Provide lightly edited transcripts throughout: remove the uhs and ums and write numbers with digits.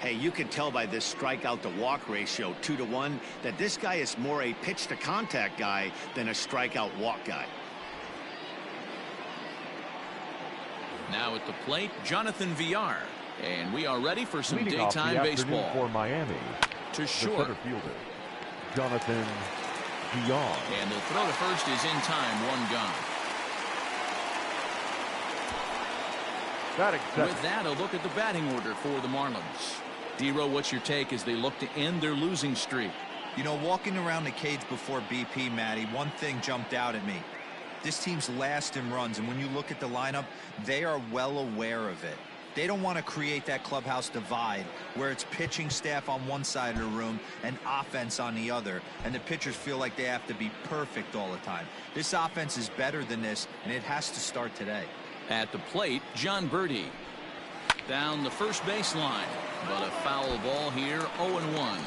Hey, you can tell by this strikeout to walk ratio 2-to-1 that this guy is more a pitch to contact guy than a strikeout walk guy. Now at the plate, Jonathan Villar. And we are ready for some Leading daytime off the baseball. For Miami, to short. the center fielder, Jonathan Villar. And the throw to first is in time, one gone. With that, a look at the batting order for the Marlins. D-Row, what's your take as they look to end their losing streak? You know, walking around the cage before BP, Matty, one thing jumped out at me. This team's last in runs, and when you look at the lineup, they are well aware of it. They don't want to create that clubhouse divide where it's pitching staff on one side of the room and offense on the other, and the pitchers feel like they have to be perfect all the time. This offense is better than this, and it has to start today. At the plate, John Birdie. Down the first baseline, but a foul ball here, 0-1.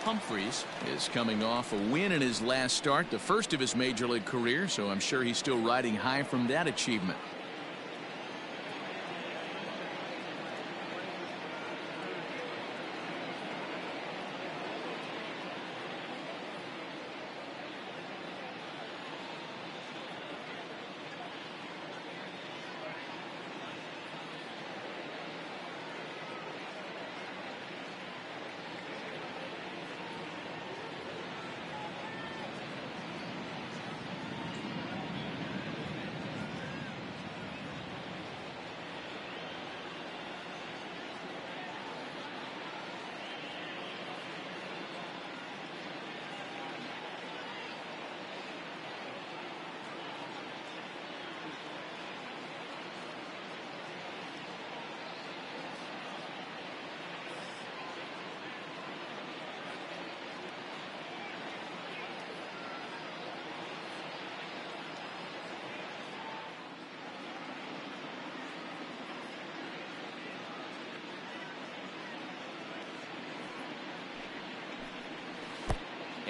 Humphries is coming off a win in his last start, the first of his major league career, so I'm sure he's still riding high from that achievement.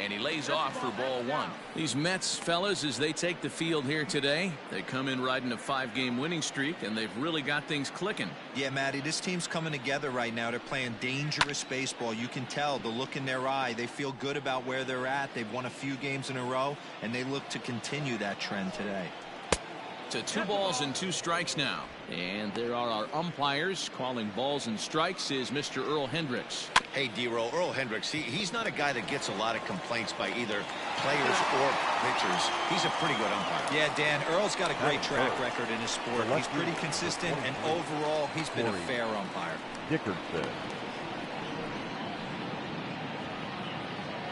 And he lays off for ball one. These Mets fellas, as they take the field here today, they come in riding a 5-game winning streak, and they've really got things clicking. Yeah, Matty, this team's coming together right now. They're playing dangerous baseball. You can tell the look in their eye. They feel good about where they're at. They've won a few games in a row, and they look to continue that trend today. To 2 balls and 2 strikes now. And there are our umpires. Calling balls and strikes is Mr. Earl Hendricks. Hey, D-Row, Earl Hendricks, he's not a guy that gets a lot of complaints by either players or pitchers. He's a pretty good umpire. Yeah, Dan, Earl's got a great track record in his sport. He's pretty consistent, and overall, he's been a fair umpire. Dickerson.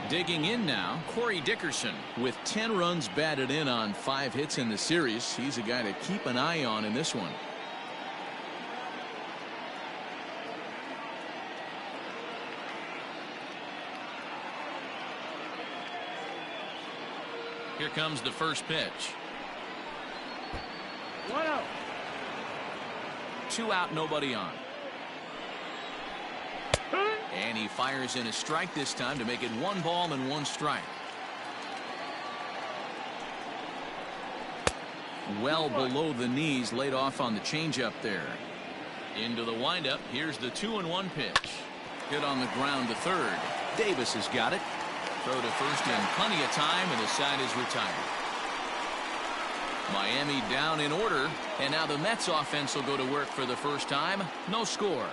Digging in now, Corey Dickerson. With 10 runs batted in on 5 hits in the series, he's a guy to keep an eye on in this one. Here comes the first pitch. 1-0. 2 out, nobody on. And he fires in a strike this time to make it 1 ball and 1 strike. Well below the knees, laid off on the changeup there. Into the windup. Here's the 2-1 pitch. Hit on the ground to third. Davis has got it. Throw to first in plenty of time, and the side is retired. Miami down in order, and now the Mets offense will go to work for the first time. No score.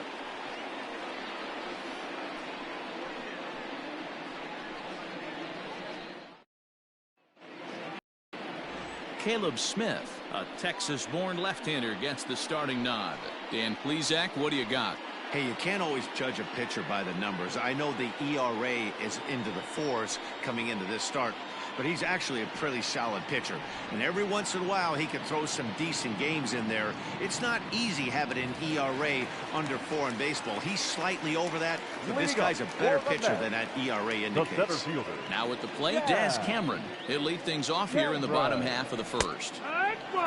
Caleb Smith, a Texas-born left-hander, gets the starting nod. Dan Plesac, what do you got? Hey, you can't always judge a pitcher by the numbers. I know the ERA is into the 4s coming into this start, but he's actually a pretty solid pitcher. And every once in a while, he can throw some decent games in there. It's not easy having an ERA under 4 in baseball. He's slightly over that, but this guy's a better pitcher than that ERA indicates. Now at the plate, Daz Cameron. He'll lead things off here in the bottom half of the first.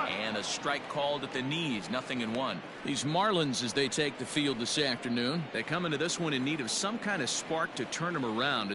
And a strike called at the knees, 0-1. These Marlins, as they take the field this afternoon, they come into this one in need of some kind of spark to turn them around.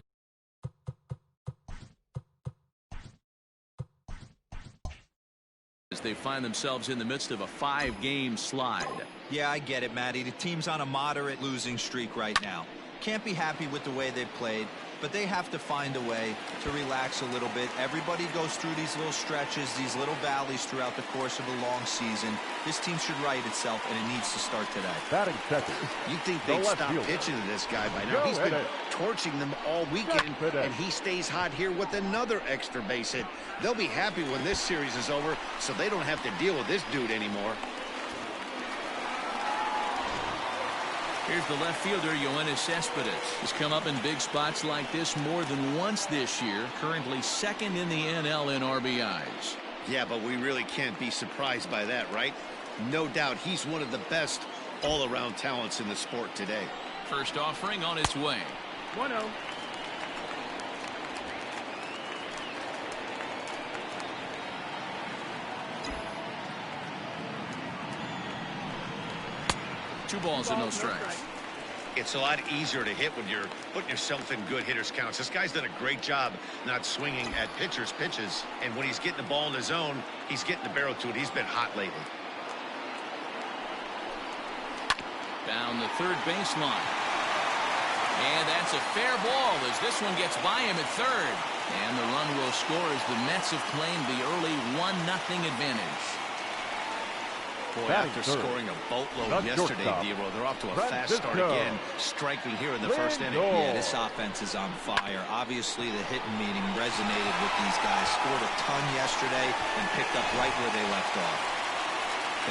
As they find themselves in the midst of a 5-game slide. Yeah, I get it, Matty. The team's on a moderate losing streak right now. can't be happy with the way they've played, but they have to find a way to relax a little bit. Everybody goes through these little stretches, these little valleys throughout the course of a long season. This team should right itself, and it needs to start today. Batting second. You think they'd stop pitching to this guy by now? He's been torching them all weekend, and he stays hot here with another extra base hit. They'll be happy when this series is over, so they don't have to deal with this dude anymore. Here's the left fielder, Yoenis Cespedes. He's come up in big spots like this more than once this year. Currently second in the NL in RBIs. Yeah, but we really can't be surprised by that, right? No doubt he's one of the best all-around talents in the sport today. First offering on its way. 1-0. Two balls and no strikes. It's a lot easier to hit when you're putting yourself in good hitters counts. This guy's done a great job not swinging at pitchers' pitches. And when he's getting the ball in his zone, he's getting the barrel to it. He's been hot lately. Down the third baseline. And that's a fair ball as this one gets by him at third. And the run will score as the Mets have claimed the early 1-0 advantage. Boy, after scoring a boatload yesterday, D-Roll, they're off to a fast start again, striking here in the first inning. Yeah, this offense is on fire. Obviously, the hitting meeting resonated with these guys. Scored a ton yesterday and picked up right where they left off.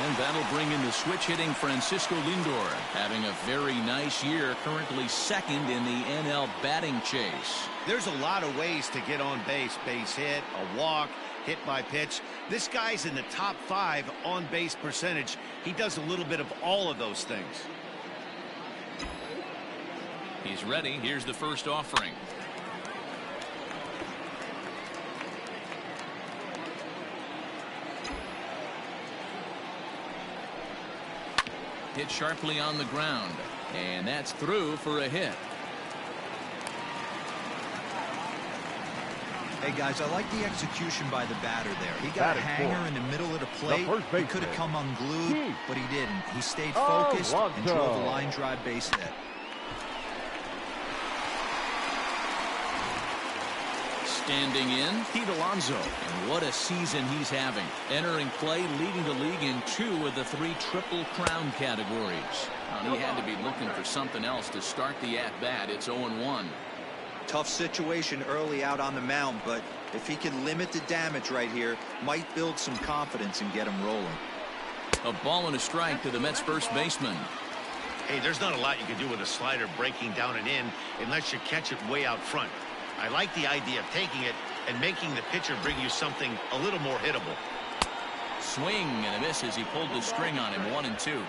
And that'll bring in the switch-hitting Francisco Lindor, having a very nice year, currently second in the NL batting chase. There's a lot of ways to get on base. Base hit, a walk, hit by pitch. This guy's in the top 5 on base percentage. He does a little bit of all of those things. He's ready. Here's the first offering. Hit sharply on the ground, and that's through for a hit. Hey, guys, I like the execution by the batter there. He got a hanger in the middle of the plate. He could have come unglued, but he didn't. He stayed focused and drove a line drive base hit. Standing in, Pete Alonso. And what a season he's having. Entering play, leading the league in 2 of the 3 Triple Crown categories. He had to be looking for something else to start the at-bat. It's 0-1. Tough situation early out on the mound, but if he can limit the damage right here, might build some confidence and get him rolling. A ball and a strike to the Mets first baseman. Hey, there's not a lot you can do with a slider breaking down and in unless you catch it way out front. I like the idea of taking it and making the pitcher bring you something a little more hittable. Swing and a miss as he pulled the string on him. 1-2.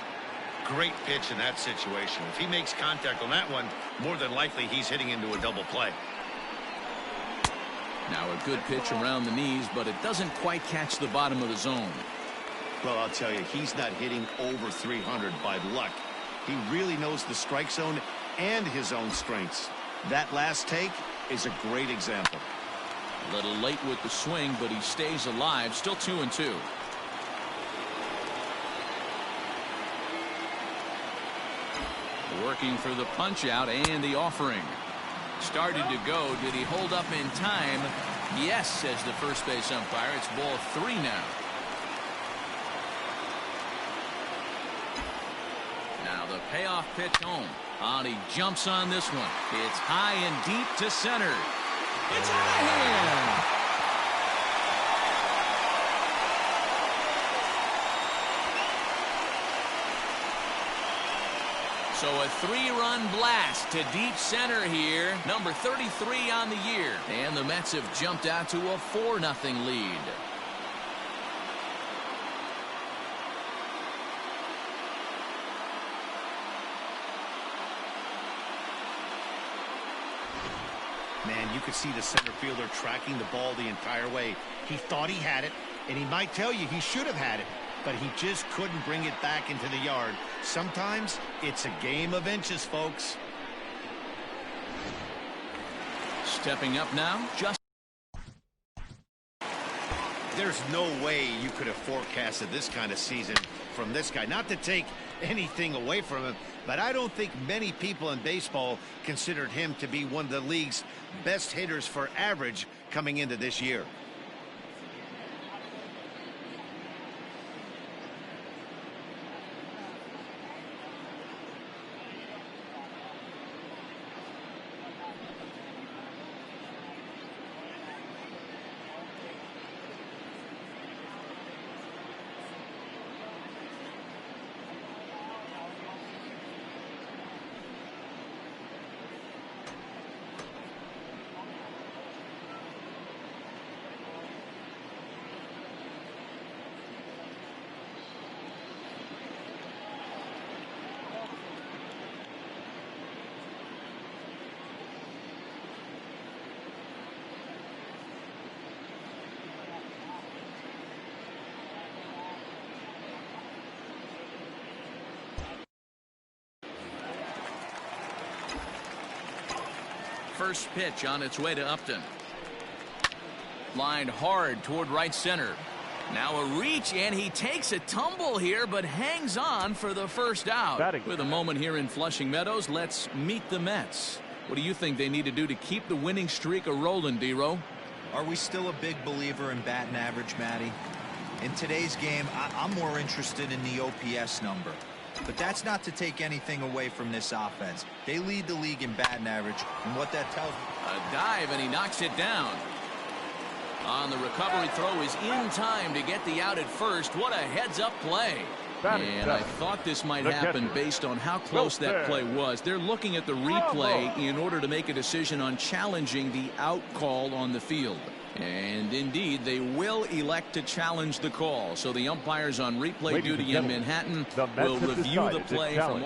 Great pitch in that situation. If he makes contact on that one, more than likely he's hitting into a double play. Now a good pitch around the knees, but it doesn't quite catch the bottom of the zone. Well, I'll tell you, he's not hitting over 300 by luck. He really knows the strike zone and his own strengths. That last take is a great example. A little late with the swing, but he stays alive. Still 2-2. Working for the punch out and the offering. Started to go. Did he hold up in time? Yes, says the first base umpire. It's ball 3 now. Now the payoff pitch home. He jumps on this one. It's high and deep to center. It's out of hand. So a 3-run blast to deep center here. Number 33 on the year. And the Mets have jumped out to a 4-0 lead. Man, you could see the center fielder tracking the ball the entire way. He thought he had it, and he might tell you he should have had it, but he just couldn't bring it back into the yard. Sometimes it's a game of inches, folks. Stepping up now, just There's no way you could have forecasted this kind of season from this guy. Not to take anything away from him, but I don't think many people in baseball considered him to be one of the league's best hitters for average coming into this year. First pitch on its way to Upton. Lined hard toward right center. Now a reach, and he takes a tumble here, but hangs on for the first out. With a moment here in Flushing Meadows, let's meet the Mets. What do you think they need to do to keep the winning streak a-rolling, D-Row? Are we still a big believer in batting average, Matty? In today's game, I'm more interested in the OPS number. But that's not to take anything away from this offense. They lead the league in batting average, and what that tells me... A dive, and he knocks it down. On the recovery throw is in time to get the out at first. What a heads-up play. And I thought this might happen based on how close that play was. They're looking at the replay in order to make a decision on challenging the out call on the field. And indeed, they will elect to challenge the call. So the umpires on replay duty in Manhattan will review the play from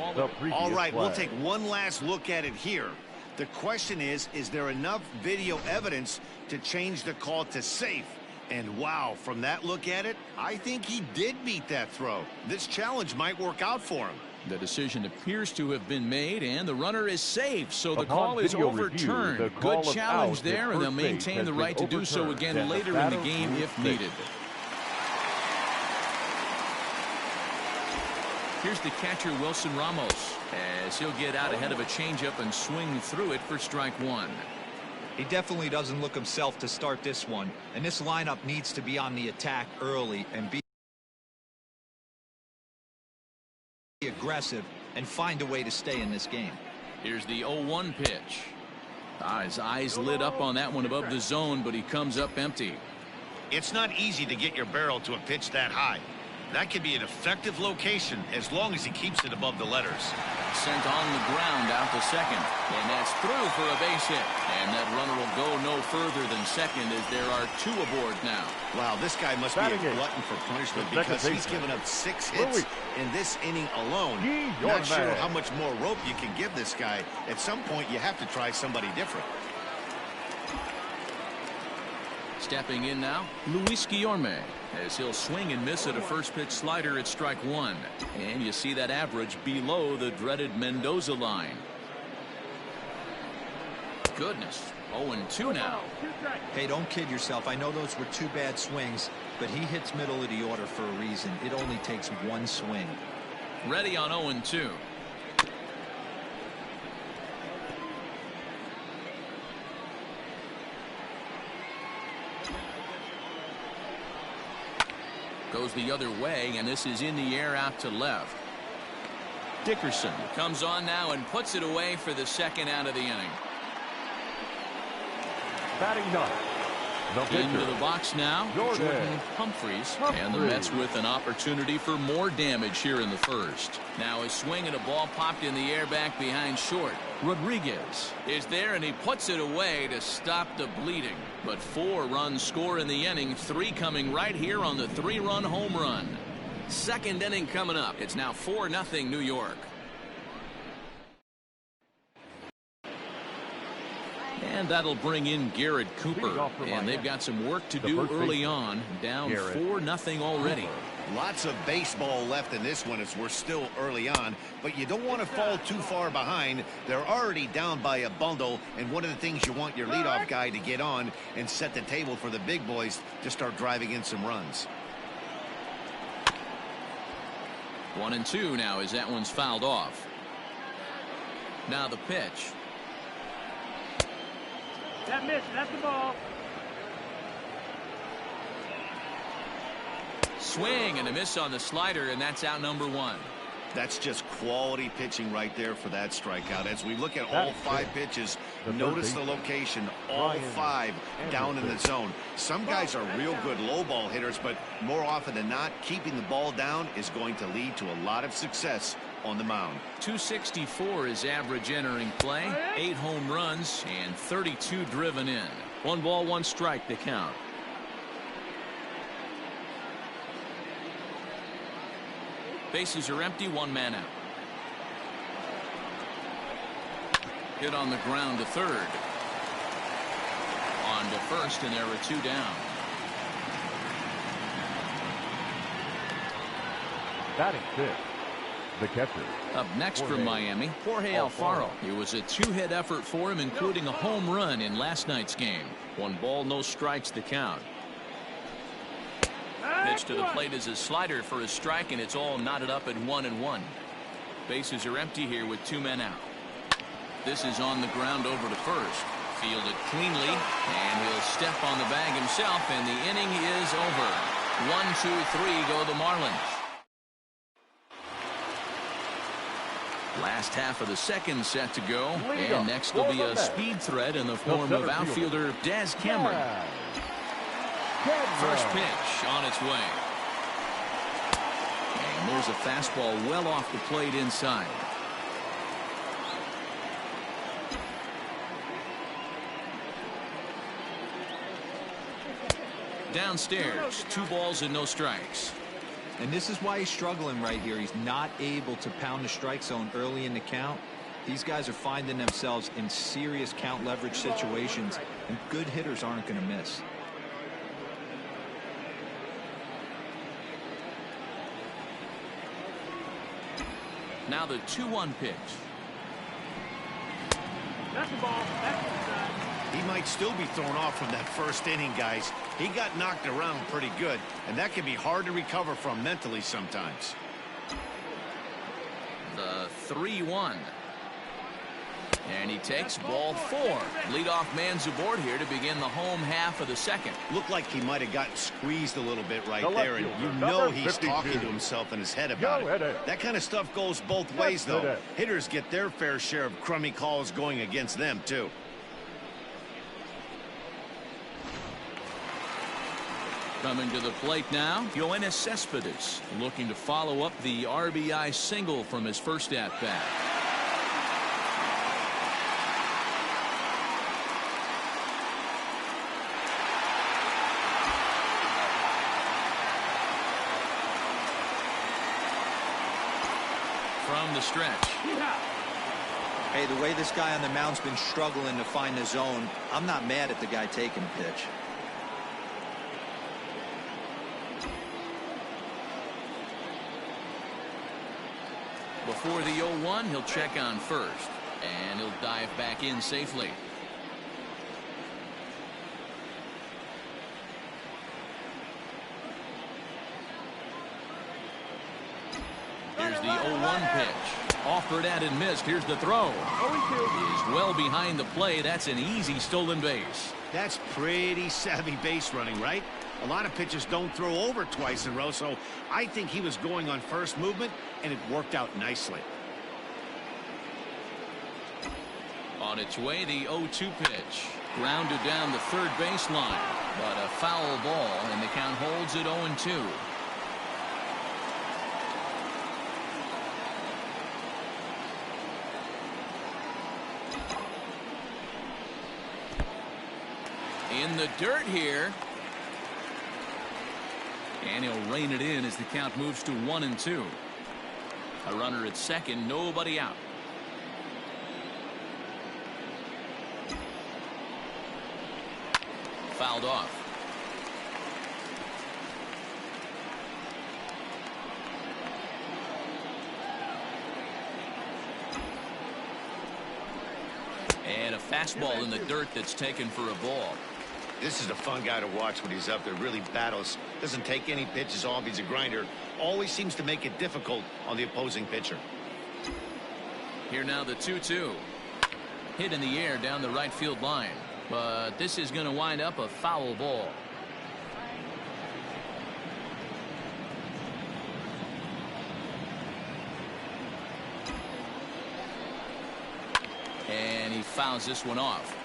all right, we'll take one last look at it here. The question is there enough video evidence to change the call to safe? And wow, from that look at it, I think he did beat that throw. This challenge might work out for him. The decision appears to have been made, and the runner is safe, so the call is overturned. Good challenge there, and they'll maintain the right to do so again later in the game if needed. Here's the catcher, Wilson Ramos, as he'll get out ahead of a changeup and swing through it for strike one. He definitely doesn't look himself to start this one, and this lineup needs to be on the attack early and be aggressive and find a way to stay in this game. Here's the 0-1 pitch. His eyes lit up on that one above the zone, but he comes up empty. It's not easy to get your barrel to a pitch that high. That could be an effective location as long as he keeps it above the letters. Sent on the ground out to second, and that's through for a base hit. And that runner will go no further than second as there are two aboard now. Wow, this guy must be a glutton for punishment because he's given up 6 hits in this inning alone. Not sure how much more rope you can give this guy. At some point, you have to try somebody different. Stepping in now, Luis Guillorme, as he'll swing and miss at a first pitch slider at strike one. And you see that average below the dreaded Mendoza line. Goodness, 0-2 now. Hey, don't kid yourself. I know those were 2 bad swings, but he hits middle of the order for a reason. It only takes 1 swing. Ready on 0-2. Goes the other way, and this is in the air out to left. Dickerson comes on now and puts it away for the second out of the inning. Batting ninth, into the box now, Jordan Humphreys, and the Mets with an opportunity for more damage here in the first. Now a swing and a ball popped in the air back behind short. Rodriguez is there, and he puts it away to stop the bleeding. But 4 runs score in the inning, 3 coming right here on the 3-run home run. Second inning coming up. It's now 4-0 New York. And that'll bring in Garrett Cooper. And they've got some work to do early on. Down 4-0 already. Lots of baseball left in this one as we're still early on, but you don't want to fall too far behind. They're already down by a bundle, and one of the things you want your leadoff guy to get on and set the table for the big boys to start driving in some runs. 1-2 now as that one's fouled off. Now the pitch. That miss, that's the ball. Swing and a miss on the slider, and that's out number 1. That's just quality pitching right there for that strikeout. As we look at all 5 pitches, notice the location, all 5 down in the zone. Some guys are real good low ball hitters, but more often than not, keeping the ball down is going to lead to a lot of success on the mound. 264 is average entering play, 8 home runs, and 32 driven in. 1 ball, 1 strike to count. Bases are empty, 1 man out. Hit on the ground to third. On to first, and there are 2 down. Batting 5th, the catcher. Up next from Miami, Jorge Alfaro. It was a 2-hit effort for him, including a home run in last night's game. 1 ball, no strikes to count. Pitch to the plate is a slider for a strike, and it's all knotted up at 1-1. Bases are empty here with 2 men out. This is on the ground over to first. Fielded cleanly, and he'll step on the bag himself, and the inning is over. 1-2-3 go the Marlins. Last half of the second set to go, and next will be a speed threat in the form of outfielder Des Cameron. First pitch on its way. And there's a fastball well off the plate inside. Downstairs, 2 balls and no strikes. And this is why he's struggling right here. He's not able to pound the strike zone early in the count. These guys are finding themselves in serious count leverage situations, and good hitters aren't going to miss. Now the 2-1 pitch. That's the ball. That's the He might still be thrown off from that first inning, guys. He got knocked around pretty good, and that can be hard to recover from mentally sometimes. The 3-1. And he takes ball 4. Leadoff man's aboard here to begin the home half of the second. Looked like he might have gotten squeezed a little bit right there, and you know he's talking to himself in his head about it. That kind of stuff goes both ways, though. Hitters get their fair share of crummy calls going against them, too. Coming to the plate now, Yoenis Cespedes looking to follow up the RBI single from his first at-bat. From the stretch. Hey, the way this guy on the mound's been struggling to find the zone, I'm not mad at the guy taking the pitch. Before the 0-1, he'll check on first, and he'll dive back in safely. Here's the 0-1 pitch. Offered at and missed. Here's the throw. Is well behind the play. That's an easy stolen base. That's pretty savvy base running, right? A lot of pitchers don't throw over twice in a row, so I think he was going on first movement, and it worked out nicely. On its way, the 0-2 pitch. Grounded down the third baseline, but a foul ball, and the count holds at 0-2. In the dirt here. And he'll rein it in as the count moves to 1-2. A runner at second, nobody out. fouled off. And a fastball in the dirt that's taken for a ball. This is a fun guy to watch when he's up there. Really battles. Doesn't take any pitches off. He's a grinder. Always seems to make it difficult on the opposing pitcher. Here now the 2-2. Hit in the air down the right field line. But this is going to wind up a foul ball. And he fouls this one off.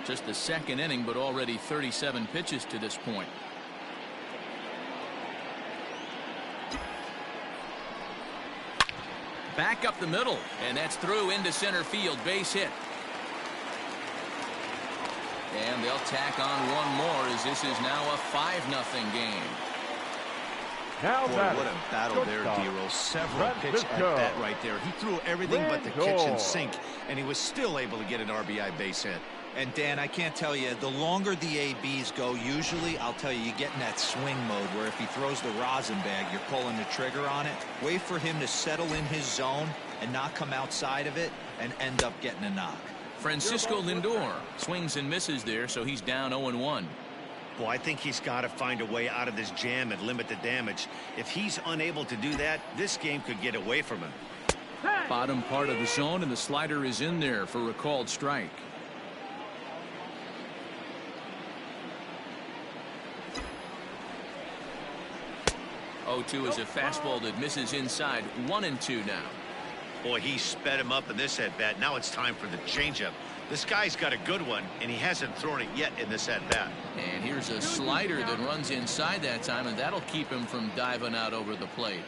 Just the second inning, but already 37 pitches to this point. Back up the middle, and that's through into center field. Base hit. And they'll tack on one more as this is now a 5-0 game. Now Boy, what a battle there, Dero. Several pitch at bat right there. He threw everything but the kitchen sink, and he was still able to get an RBI base hit. And Dan, I can't tell you, the longer the ABs go, usually, I'll tell you, you get in that swing mode where if he throws the rosin bag, you're pulling the trigger on it. Wait for him to settle in his zone and not come outside of it and end up getting a knock. Francisco Lindor swings and misses there, so he's down 0-1. Well, I think he's got to find a way out of this jam and limit the damage. If he's unable to do that, this game could get away from him. Bottom part of the zone, and the slider is in there for a called strike. 0-2 is a fastball that misses inside. 1-2 now. Boy, he sped him up in this at-bat. Now it's time for the changeup. This guy's got a good one, and he hasn't thrown it yet in this at-bat. And here's a slider that runs inside that time, and that'll keep him from diving out over the plate.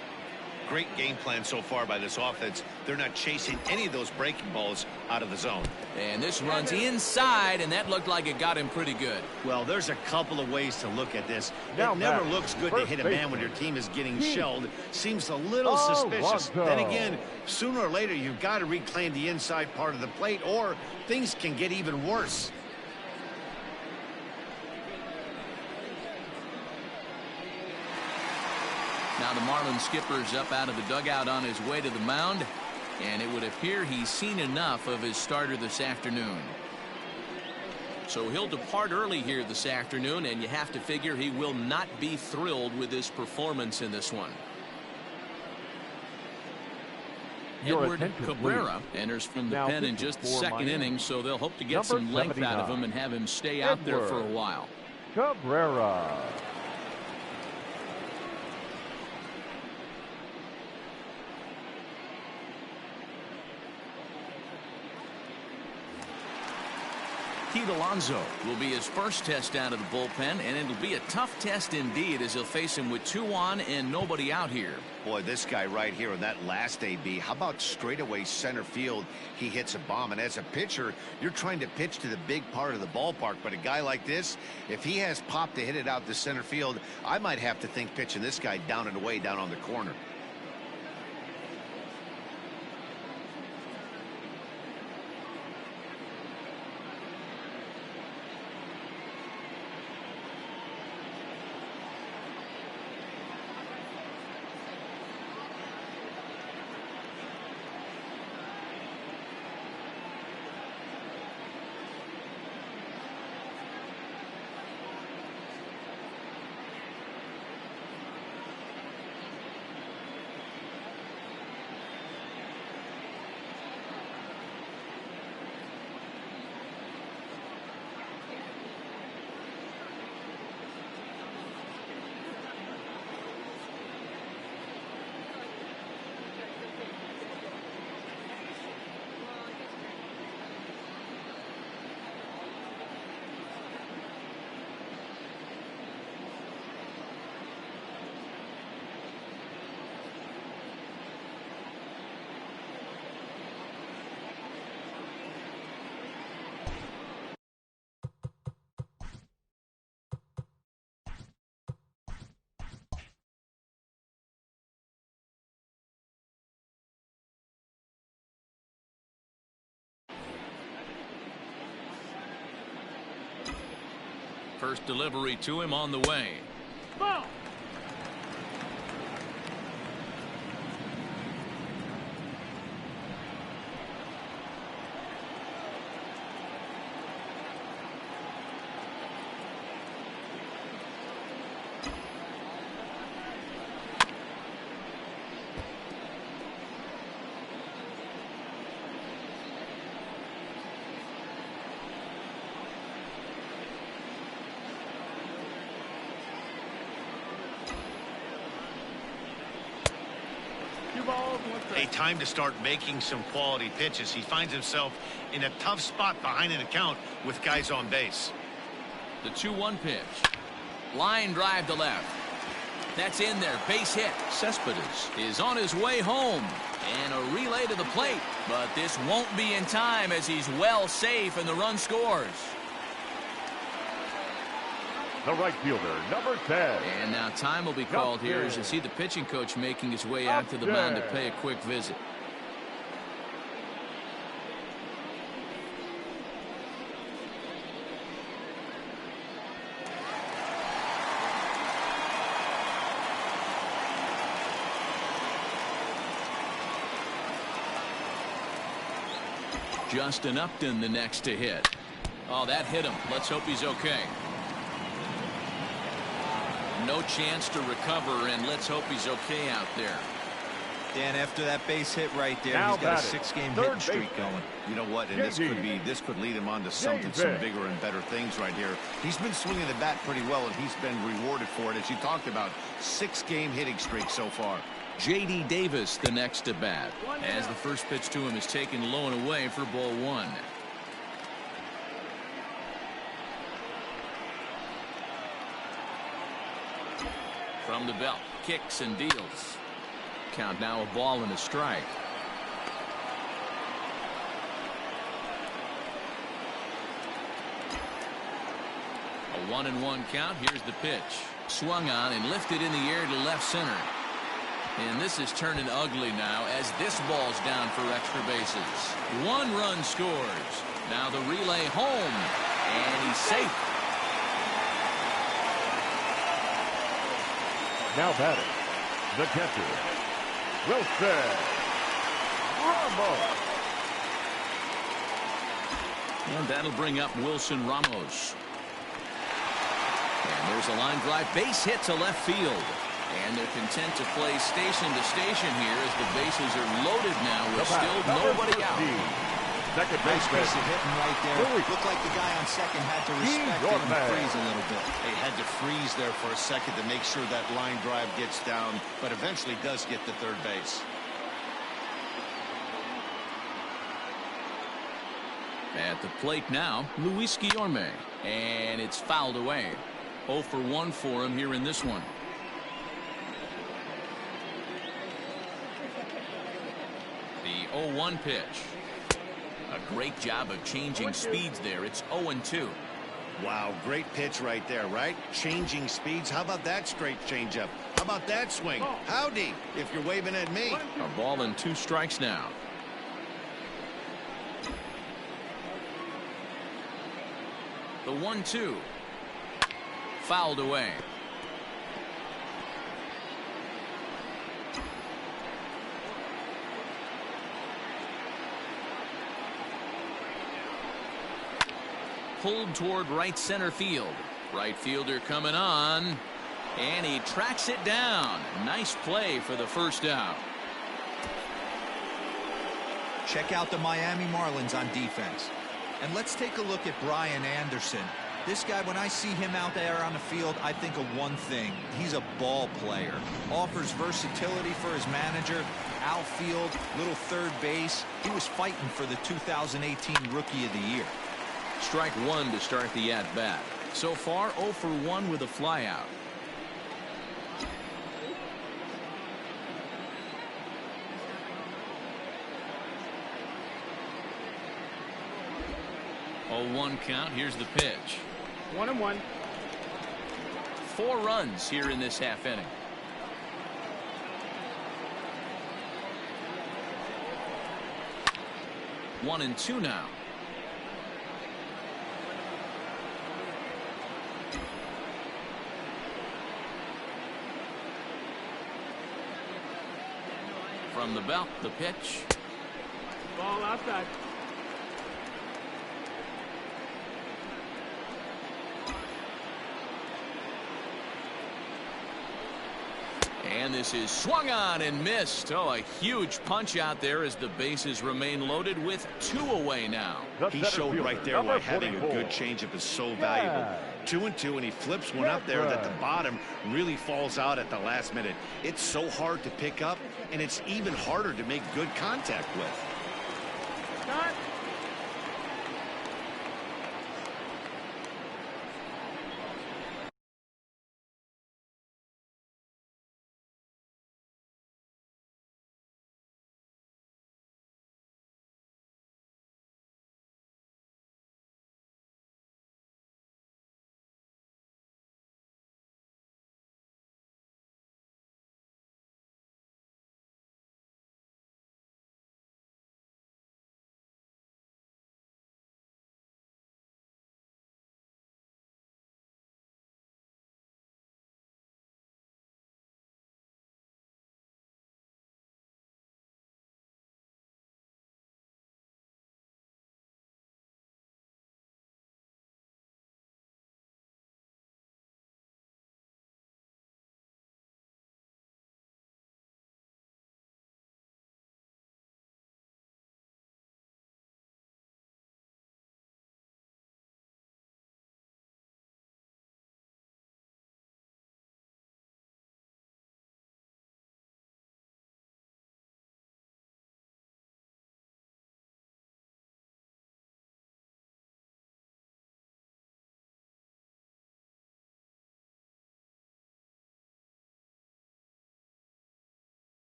Great game plan so far by this offense. They're not chasing any of those breaking balls out of the zone. And this runs inside, and that looked like it got him pretty good. Well, there's a couple of ways to look at this. Now it never back, looks good to hit a man when your team is getting shelled. Seems a little suspicious. Alonso. Then again, sooner or later, you've got to reclaim the inside part of the plate, or things can get even worse. Now the Marlins skipper's up out of the dugout on his way to the mound, and it would appear he's seen enough of his starter this afternoon. So he'll depart early here this afternoon, and you have to figure he will not be thrilled with his performance in this one. Edward Cabrera enters from the pen in just the second inning, so they'll hope to get some length out of him and have him stay out there for a while. Cabrera. Pete Alonso will be his first test out of the bullpen, and it'll be a tough test indeed as he'll face him with 2 on and nobody out here. Boy, this guy right here on that last AB, how about straightaway center field? He hits a bomb, and as a pitcher, you're trying to pitch to the big part of the ballpark, but a guy like this, if he has pop to hit it out to center field, I might have to think pitching this guy down and away down on the corner. First delivery to him on the way. Ball. A time to start making some quality pitches. He finds himself in a tough spot behind an account with guys on base. The 2-1 pitch. Line drive to left. That's in there. Base hit. Cespedes is on his way home. And a relay to the plate. But this won't be in time as he's well safe and the run scores. The right fielder, number 10. And now time will be called here as you see the pitching coach making his way out to the mound to pay a quick visit. Justin Upton the next to hit. Oh, that hit him. Let's hope he's okay. No chance to recover, and let's hope he's okay out there. Dan, after that base hit right there, Now he's got a batting, 6-game third hitting streak baseman. going. You know what? And this could lead him on to something, some bigger and better things right here. He's been swinging the bat pretty well, and he's been rewarded for it. As you talked about, 6-game hitting streak so far. J.D. Davis the next to bat as the first pitch to him is taken low and away for ball 1. From the belt, kicks and deals. Count now a ball and a strike. A 1-1 count. Here's the pitch. Swung on and lifted in the air to left center. And this is turning ugly now as this ball's down for extra bases. 1 run scores. Now the relay home. And he's safe. Now batting, the catcher, Wilson Ramos. And that'll bring up Wilson Ramos. And there's a line drive. Base hit to left field. And they're content to play station to station here as the bases are loaded now with still nobody out. Second Nice baseman. piece of hitting right there. Looked like the guy on second had to respect it and freeze a little bit. They had to freeze there for a second to make sure that line drive gets down, but eventually does get to third base. At the plate now, Luis Guillorme. And it's fouled away. 0 for 1 for him here in this one. The 0-1 pitch. A great job of changing speeds there. It's 0-2. Wow, great pitch right there, right? Changing speeds. How about that straight changeup? How about that swing? Howdy, if you're waving at me. A ball and 2 strikes now. The 1-2. Fouled away. Pulled toward right center field. Right fielder coming on. And he tracks it down. Nice play for the first out. Check out the Miami Marlins on defense. And let's take a look at Brian Anderson. This guy, when I see him out there on the field, I think of one thing. He's a ball player. Offers versatility for his manager. Outfield, little third base. He was fighting for the 2018 Rookie of the Year. Strike 1 to start the at-bat. So far, 0 for 1 with a flyout. Oh, 1 count. Here's the pitch. 1-1. 4 runs here in this half inning. One and 2 now. From the belt, the pitch. Ball outside. And this is swung on and missed. Oh, a huge punch out there as the bases remain loaded with 2 away now. He showed right there why having a good changeup is so valuable. 2-2, and he flips one up there that the bottom really falls out at the last minute. It's so hard to pick up, and it's even harder to make good contact with. Start.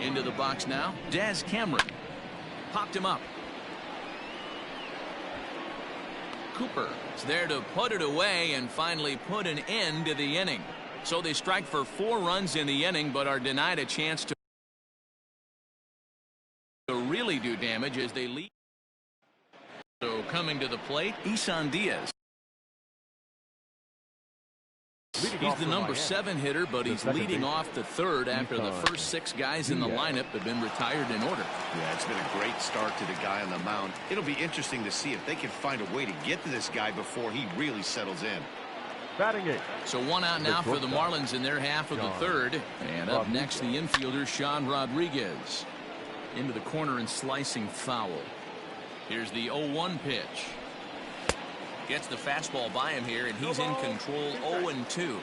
Into the box now. Des Cameron. Popped him up. Cooper is there to put it away and finally put an end to the inning. So they strike for 4 runs in the inning, but are denied a chance to really do damage as they lead. So coming to the plate, Isan Diaz. He's the number 7 hitter, but he's leading off the 3rd after the first 6 guys in the lineup have been retired in order. Yeah, it's been a great start to the guy on the mound. It'll be interesting to see if they can find a way to get to this guy before he really settles in. Batting 8. So 1 out now for the Marlins in their half of the 3rd. And up next, the infielder, Sean Rodriguez. Into the corner and slicing foul. Here's the 0-1 pitch. Gets the fastball by him here, and he's in control. 0-2.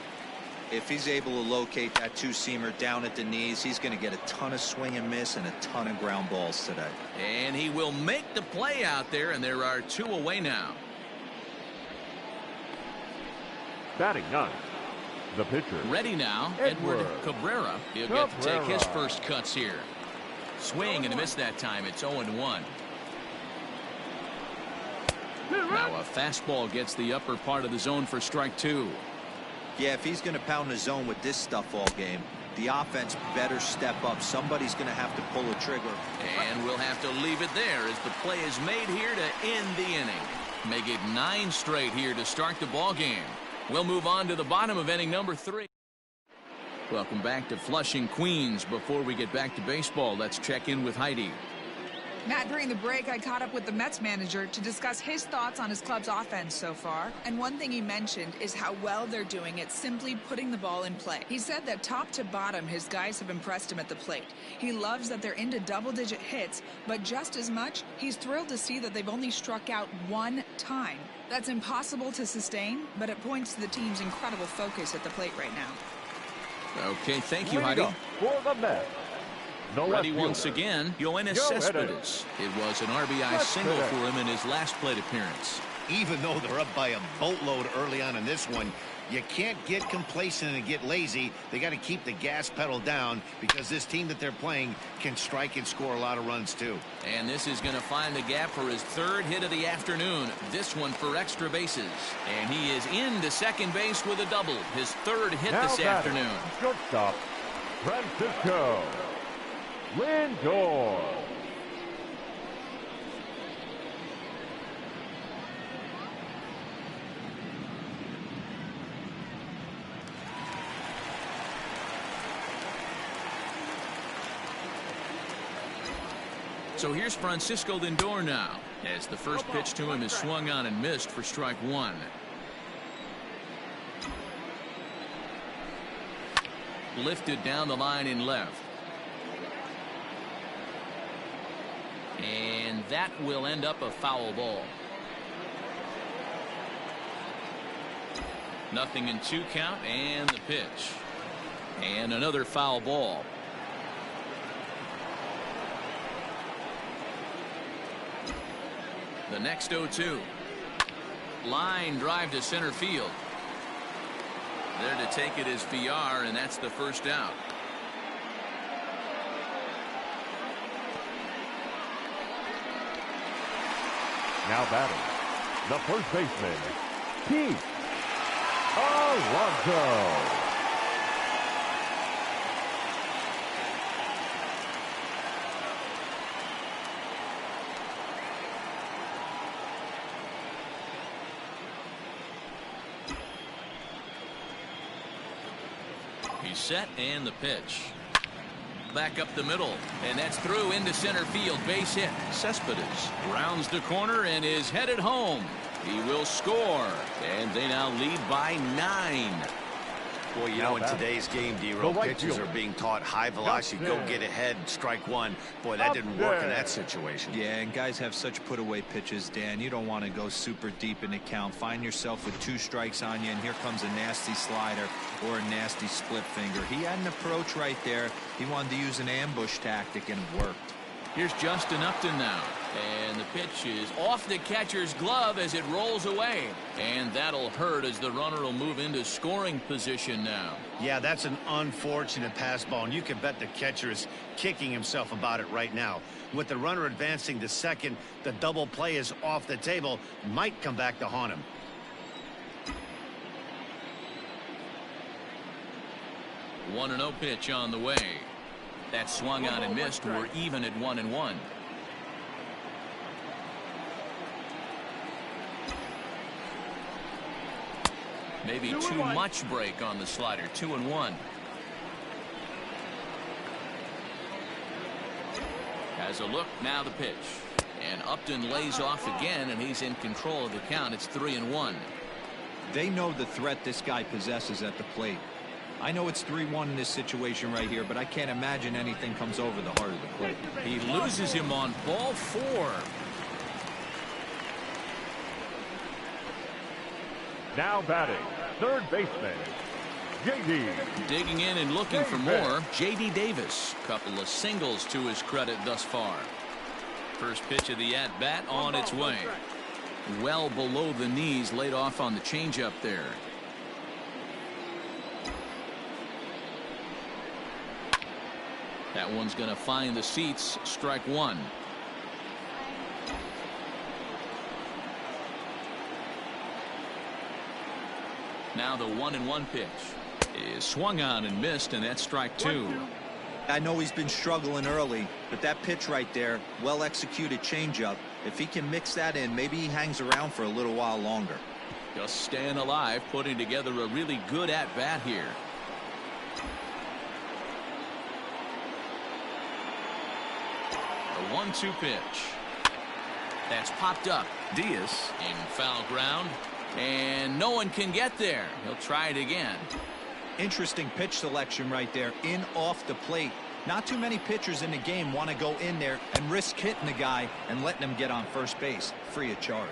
If he's able to locate that 2-seamer down at the knees, he's going to get a ton of swing and miss and a ton of ground balls today. And he will make the play out there, and there are 2 away now. Batting 9. The pitcher. Ready now, Edward Cabrera. He'll get to take his first cuts here. Swing and a miss that time. It's 0-1. Now a fastball gets the upper part of the zone for strike 2. Yeah, if he's going to pound the zone with this stuff all game, the offense better step up. Somebody's going to have to pull a trigger. And we'll have to leave it there as the play is made here to end the inning. Make it 9 straight here to start the ball game. We'll move on to the bottom of inning number 3. Welcome back to Flushing, Queens. Before we get back to baseball, let's check in with Heidi. Matt, during the break, I caught up with the Mets manager to discuss his thoughts on his club's offense so far. And one thing he mentioned is how well they're doing at simply putting the ball in play. He said that top to bottom, his guys have impressed him at the plate. He loves that they're into double-digit hits, but just as much, he's thrilled to see that they've only struck out 1 time. That's impossible to sustain, but it points to the team's incredible focus at the plate right now. Okay, thank you, Heidi. For the Mets. Ready once again, Yoenis Cespedes. It was an RBI single for him in his last plate appearance. Even though they're up by a boatload early on in this one, you can't get complacent and get lazy. They got to keep the gas pedal down because this team that they're playing can strike and score a lot of runs too. And this is going to find the gap for his 3rd hit of the afternoon. This one for extra bases. And he is into second base with a double. His 3rd hit this afternoon. Shortstop, Francisco Lindor. So here's Francisco Lindor now, as the first pitch to him is swung on and missed for strike 1. Lifted down the line in left. And that will end up a foul ball. Nothing in 2 count, and the pitch. And another foul ball. The next 0-2. Line drive to center field. There to take it is VR, and that's the first out. Now batting, the first baseman, Pete Alonso. He's set, and the pitch. Back up the middle, and that's through into center field. Base hit. Cespedes rounds the corner and is headed home. He will score, and they now lead by 9. Boy, you know, in today's game, D-Roll, pitchers are being taught high velocity, go get ahead, strike 1. Boy, that didn't work in that situation. Yeah, and guys have such put-away pitches, Dan. You don't want to go super deep in the count. Find yourself with 2 strikes on you, and here comes a nasty slider or a nasty split finger. He had an approach right there. He wanted to use an ambush tactic, and it worked. Here's Justin Upton now. And the pitch is off the catcher's glove as it rolls away. And that'll hurt as the runner will move into scoring position now. Yeah, that's an unfortunate pass ball, and you can bet the catcher is kicking himself about it right now. With the runner advancing to second, the double play is off the table. Might come back to haunt him. One and 0 pitch on the way. That swung on and missed. We're even at 1-1. Maybe too much break on the slider. 2-1. Has a look. Now the pitch. And Upton lays off again, and he's in control of the count. It's 3-1. They know the threat this guy possesses at the plate. I know it's 3-1 in this situation right here, but I can't imagine anything comes over the heart of the plate. He loses him on ball 4. Now batting, third baseman, J.D. Digging in and looking for more, J.D. Davis. Couple of singles to his credit thus far. First pitch of the at-bat on its way. Well below the knees, laid off on the changeup there. That one's going to find the seats. Strike 1. Now the 1-1 pitch is swung on and missed, and that's strike 2. I know he's been struggling early, but that pitch right there, well executed changeup. If he can mix that in, maybe he hangs around for a little while longer. Just staying alive, putting together a really good at bat here. The 1-2 pitch. That's popped up. Diaz in foul ground. And no one can get there. He'll try it again. Interesting pitch selection right there. In off the plate. Not too many pitchers in the game want to go in there and risk hitting the guy and letting him get on first base free of charge.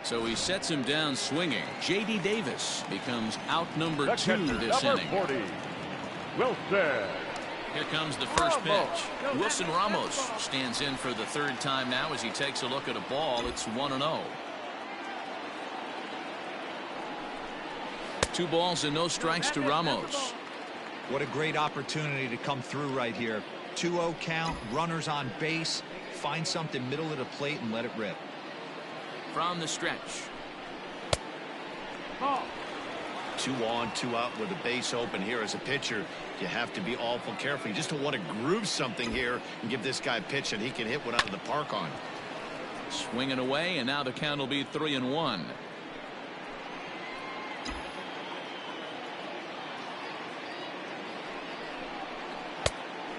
So he sets him down swinging. J.D. Davis becomes out number 2 this inning. 40, Wilson. Here comes the first pitch. Wilson Ramos stands in for the third time now as he takes a look at a ball. It's 1-0. 2 balls and no strikes to Ramos. What a great opportunity to come through right here. 2-0 count, runners on base. Find something middle of the plate and let it rip. From the stretch. 2 on, 2 out with the base open here as a pitcher. You have to be awful careful. You just don't want to groove something here and give this guy a pitch that he can hit one out of the park on. Swinging away, and now the count will be 3-1.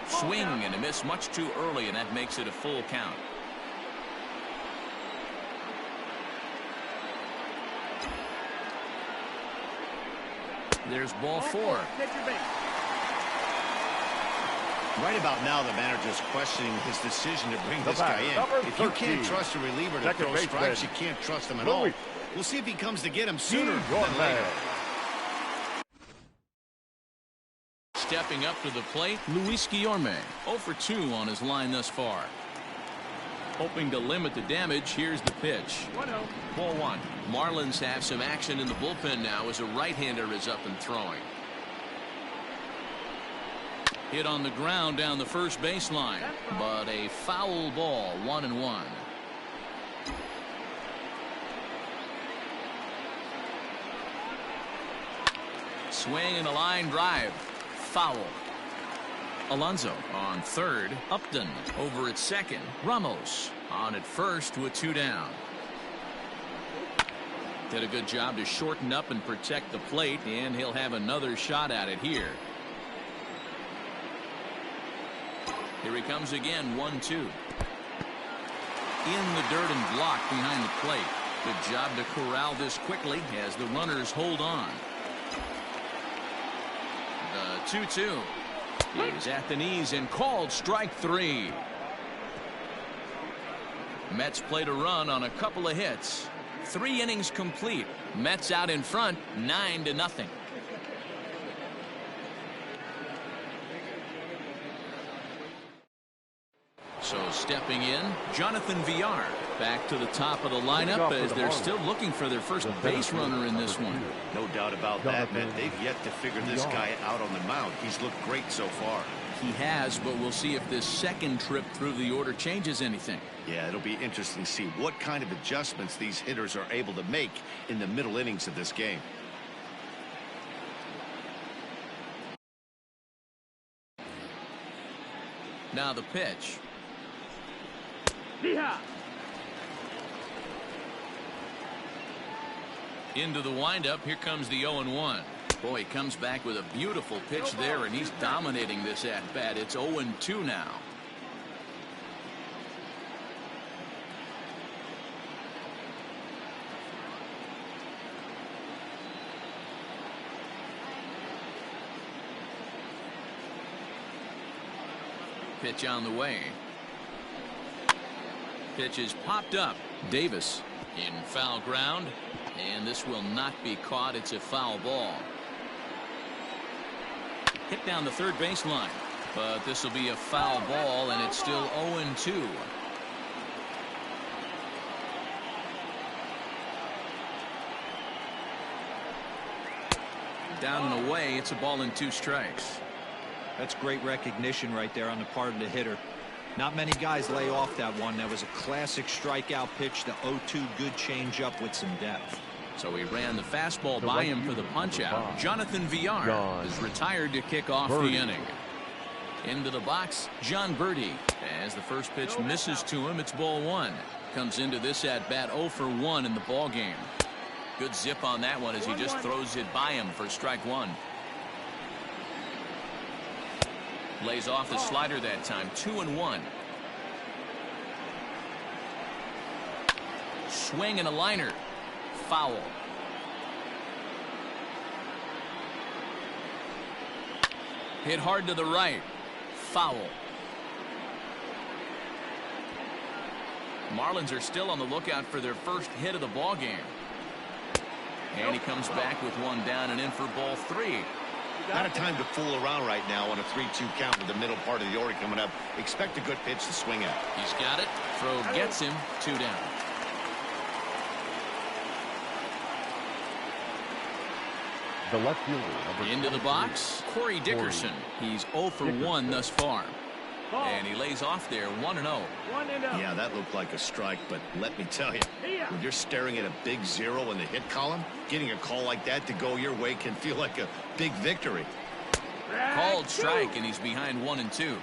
Swing and a miss much too early, and that makes it a full count. There's ball 4. Right about now, the manager's questioning his decision to bring this guy in. If you can't trust a reliever to throw strikes, you can't trust him at all. We'll see if he comes to get him sooner than later. Stepping up to the plate, Luis Guillorme. 0 for 2 on his line thus far. Hoping to limit the damage, here's the pitch. Ball 1. Marlins have some action in the bullpen now as a right-hander is up and throwing. Hit on the ground down the first baseline, but a foul ball. 1-1. Swing and a line drive. Foul. Alonso on third. Upton over at second. Ramos on at first with 2 down. Did a good job to shorten up and protect the plate, and he'll have another shot at it here. Here he comes again. 1-2. In the dirt and blocked behind the plate. Good job to corral this quickly as the runners hold on. The 2-2 is at the knees and called strike 3. Mets played a run on a couple of hits. 3 innings complete. Mets out in front 9-0. So Stepping in, Jonathan Villar. Back to the top of the lineup as they're still looking for their first base runner in this one. No doubt about that, man. They've yet to figure this guy out on the mound. He's looked great so far. He has, but we'll see if this second trip through the order changes anything. Yeah, it'll be interesting to see what kind of adjustments these hitters are able to make in the middle innings of this game. Now the pitch. Yeah. Into the windup. Here comes the 0-1. Boy, he comes back with a beautiful pitch there, and he's dominating this at-bat. It's 0-2 now. Pitch on the way. Pitch is popped up. Davis in foul ground, and this will not be caught. It's a foul ball. Hit down the third baseline, but this will be a foul ball, and it's still 0-2. Down and away. It's a ball and 2 strikes. That's great recognition right there on the part of the hitter. Not many guys lay off that one. That was a classic strikeout pitch. The 0-2 good changeup with some depth. So he ran the fastball by him for the punch-out. Jonathan Villar is retired to kick off the inning. Into the box, John Birdie. As the first pitch misses to him, it's ball 1. Comes into this at-bat 0 for 1 in the ball game. Good zip on that one as he just throws it by him for strike 1. Lays off the slider that time. 2-1. Swing and a liner. Foul. Hit hard to the right. Foul. Marlins are still on the lookout for their first hit of the ball game. And he comes back with one down and in for ball 3. Not a time to fool around right now on a 3-2 count with the middle part of the order coming up. Expect a good pitch to swing at. He's got it. Throw gets him. 2 down. The left fielder. Into the box, Corey Dickerson. He's 0 for 1 thus far. And he lays off there 1-0. Yeah, that looked like a strike, but let me tell you, when you're staring at a big 0 in the hit column, getting a call like that to go your way can feel like a big victory. Called strike, and he's behind 1-2.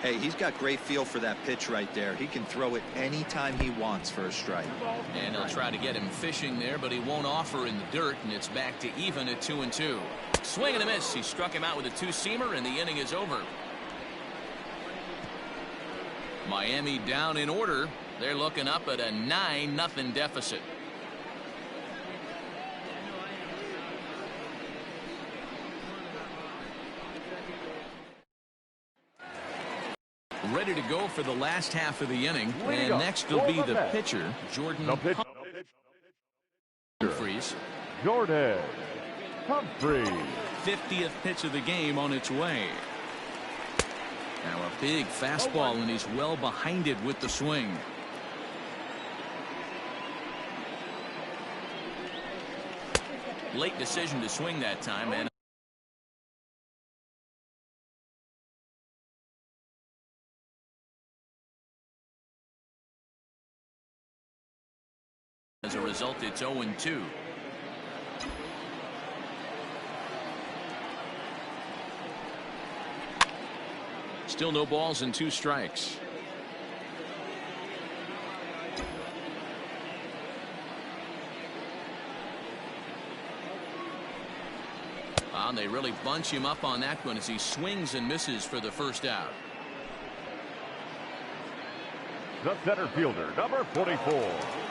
Hey, he's got great feel for that pitch right there. He can throw it anytime he wants for a strike. And they'll try to get him fishing there, but he won't offer in the dirt, and it's back to even at 2-2. Swing and a miss. He struck him out with a 2-seamer, and the inning is over. Miami down in order. They're looking up at a 9-0 deficit. Ready to go for the last half of the inning. And next will be the pitcher, Jordan Humphreys. Jordan Humphreys. 50th pitch of the game on its way. Now a big fastball, and he's well behind it with the swing. Late decision to swing that time, and as a result, it's 0-2. Still no balls and 2 strikes. And they really bunch him up on that one as he swings and misses for the first out. The center fielder, number 44.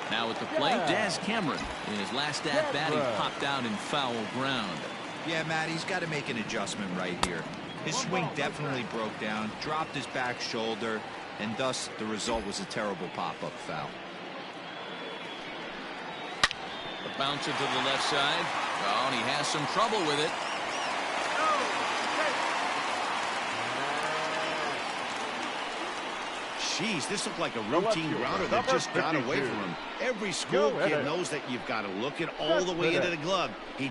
Now at the plate, Daz Cameron. In his last at-bat, he popped out in foul ground. Yeah, Matt, he's got to make an adjustment right here. His swing definitely broke down, dropped his back shoulder, and thus the result was a terrible pop-up foul. The bouncer to the left side. Oh, and he has some trouble with it. Jeez, this looked like a routine grounder that just got away from him. Every school kid knows that you've got to look it all the way into the glove. He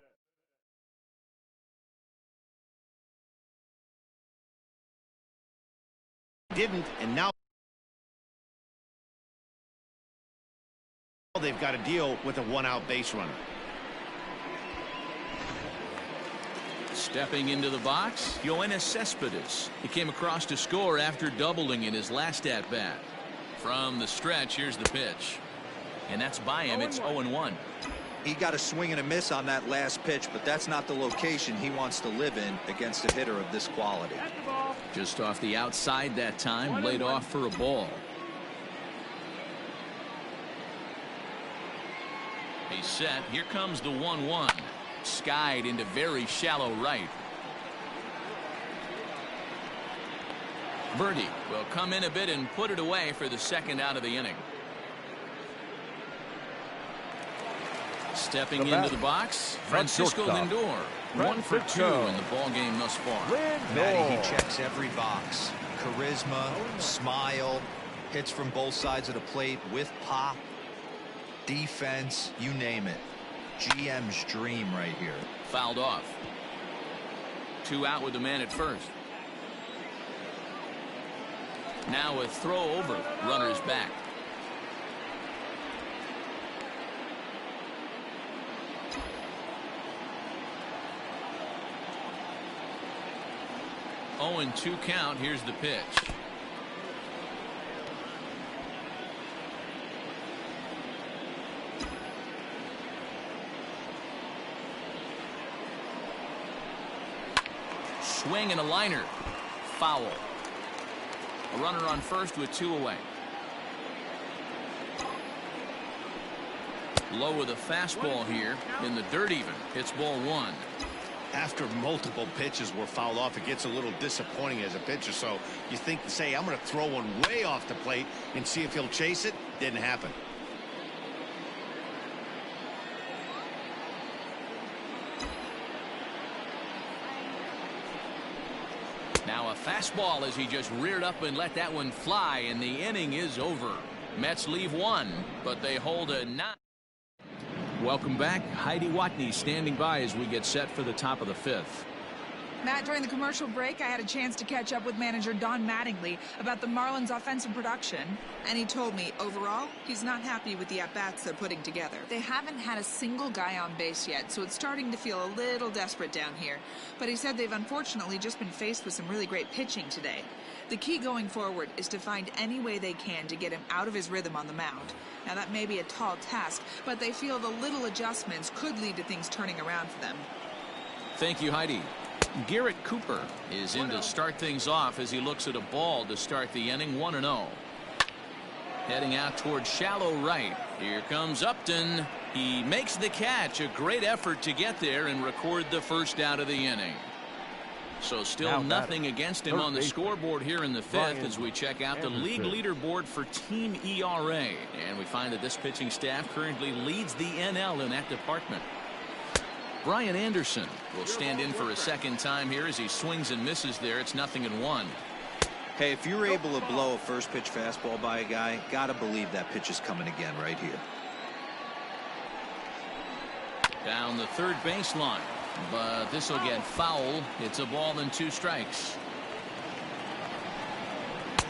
didn't, and now they've got to deal with a one-out base runner. Stepping into the box, Yoenis Cespedes. He came across to score after doubling in his last at-bat. From the stretch, here's the pitch. And that's by him. It's 0-1. He got a swing and a miss on that last pitch, but that's not the location he wants to live in against a hitter of this quality. Just off the outside that time, laid off for a ball. He's set. Here comes the 1-1. Skied into very shallow right. Birdie will come in a bit and put it away for the second out of the inning. Stepping into the box, Francisco Lindor. 1 for 2 in the ball game thus far. Matty, he checks every box. Charisma, smile, hits from both sides of the plate with pop, defense, you name it. GM's dream right here. Fouled off. 2 out with the man at first. Now a throw over. Runners back. Oh, and 2 count. Here's the pitch. Swing and a liner. Foul. A runner on first with 2 away. Low with a fastball here in the dirt even. It's ball 1. After multiple pitches were fouled off, it gets a little disappointing as a pitcher. So you think, say, I'm going to throw one way off the plate and see if he'll chase it. Didn't happen. Now a fastball as he just reared up and let that one fly, and the inning is over. Mets leave 1, but they hold a 9. Welcome back. Heidi Watney standing by as we get set for the top of the 5th. Matt, during the commercial break, I had a chance to catch up with manager Don Mattingly about the Marlins' offensive production, and he told me, overall, he's not happy with the at-bats they're putting together. They haven't had a single guy on base yet, so it's starting to feel a little desperate down here. But he said they've unfortunately just been faced with some really great pitching today. The key going forward is to find any way they can to get him out of his rhythm on the mound. Now, that may be a tall task, but they feel the little adjustments could lead to things turning around for them. Thank you, Heidi. Garrett Cooper is in to start things off as he looks at a ball to start the inning. 1-0. Heading out towards shallow right. Here comes Upton. He makes the catch. A great effort to get there and record the first out of the inning. So still nothing against him on the scoreboard here in the 5th as we check out the league leaderboard for team ERA. And we find that this pitching staff currently leads the NL in that department. Brian Anderson will stand in for a second time here as he swings and misses there. It's 0-1. Hey, if you're able to blow a first pitch fastball by a guy, gotta believe that pitch is coming again right here. Down the third baseline, but this will get foul. It's a ball and 2 strikes.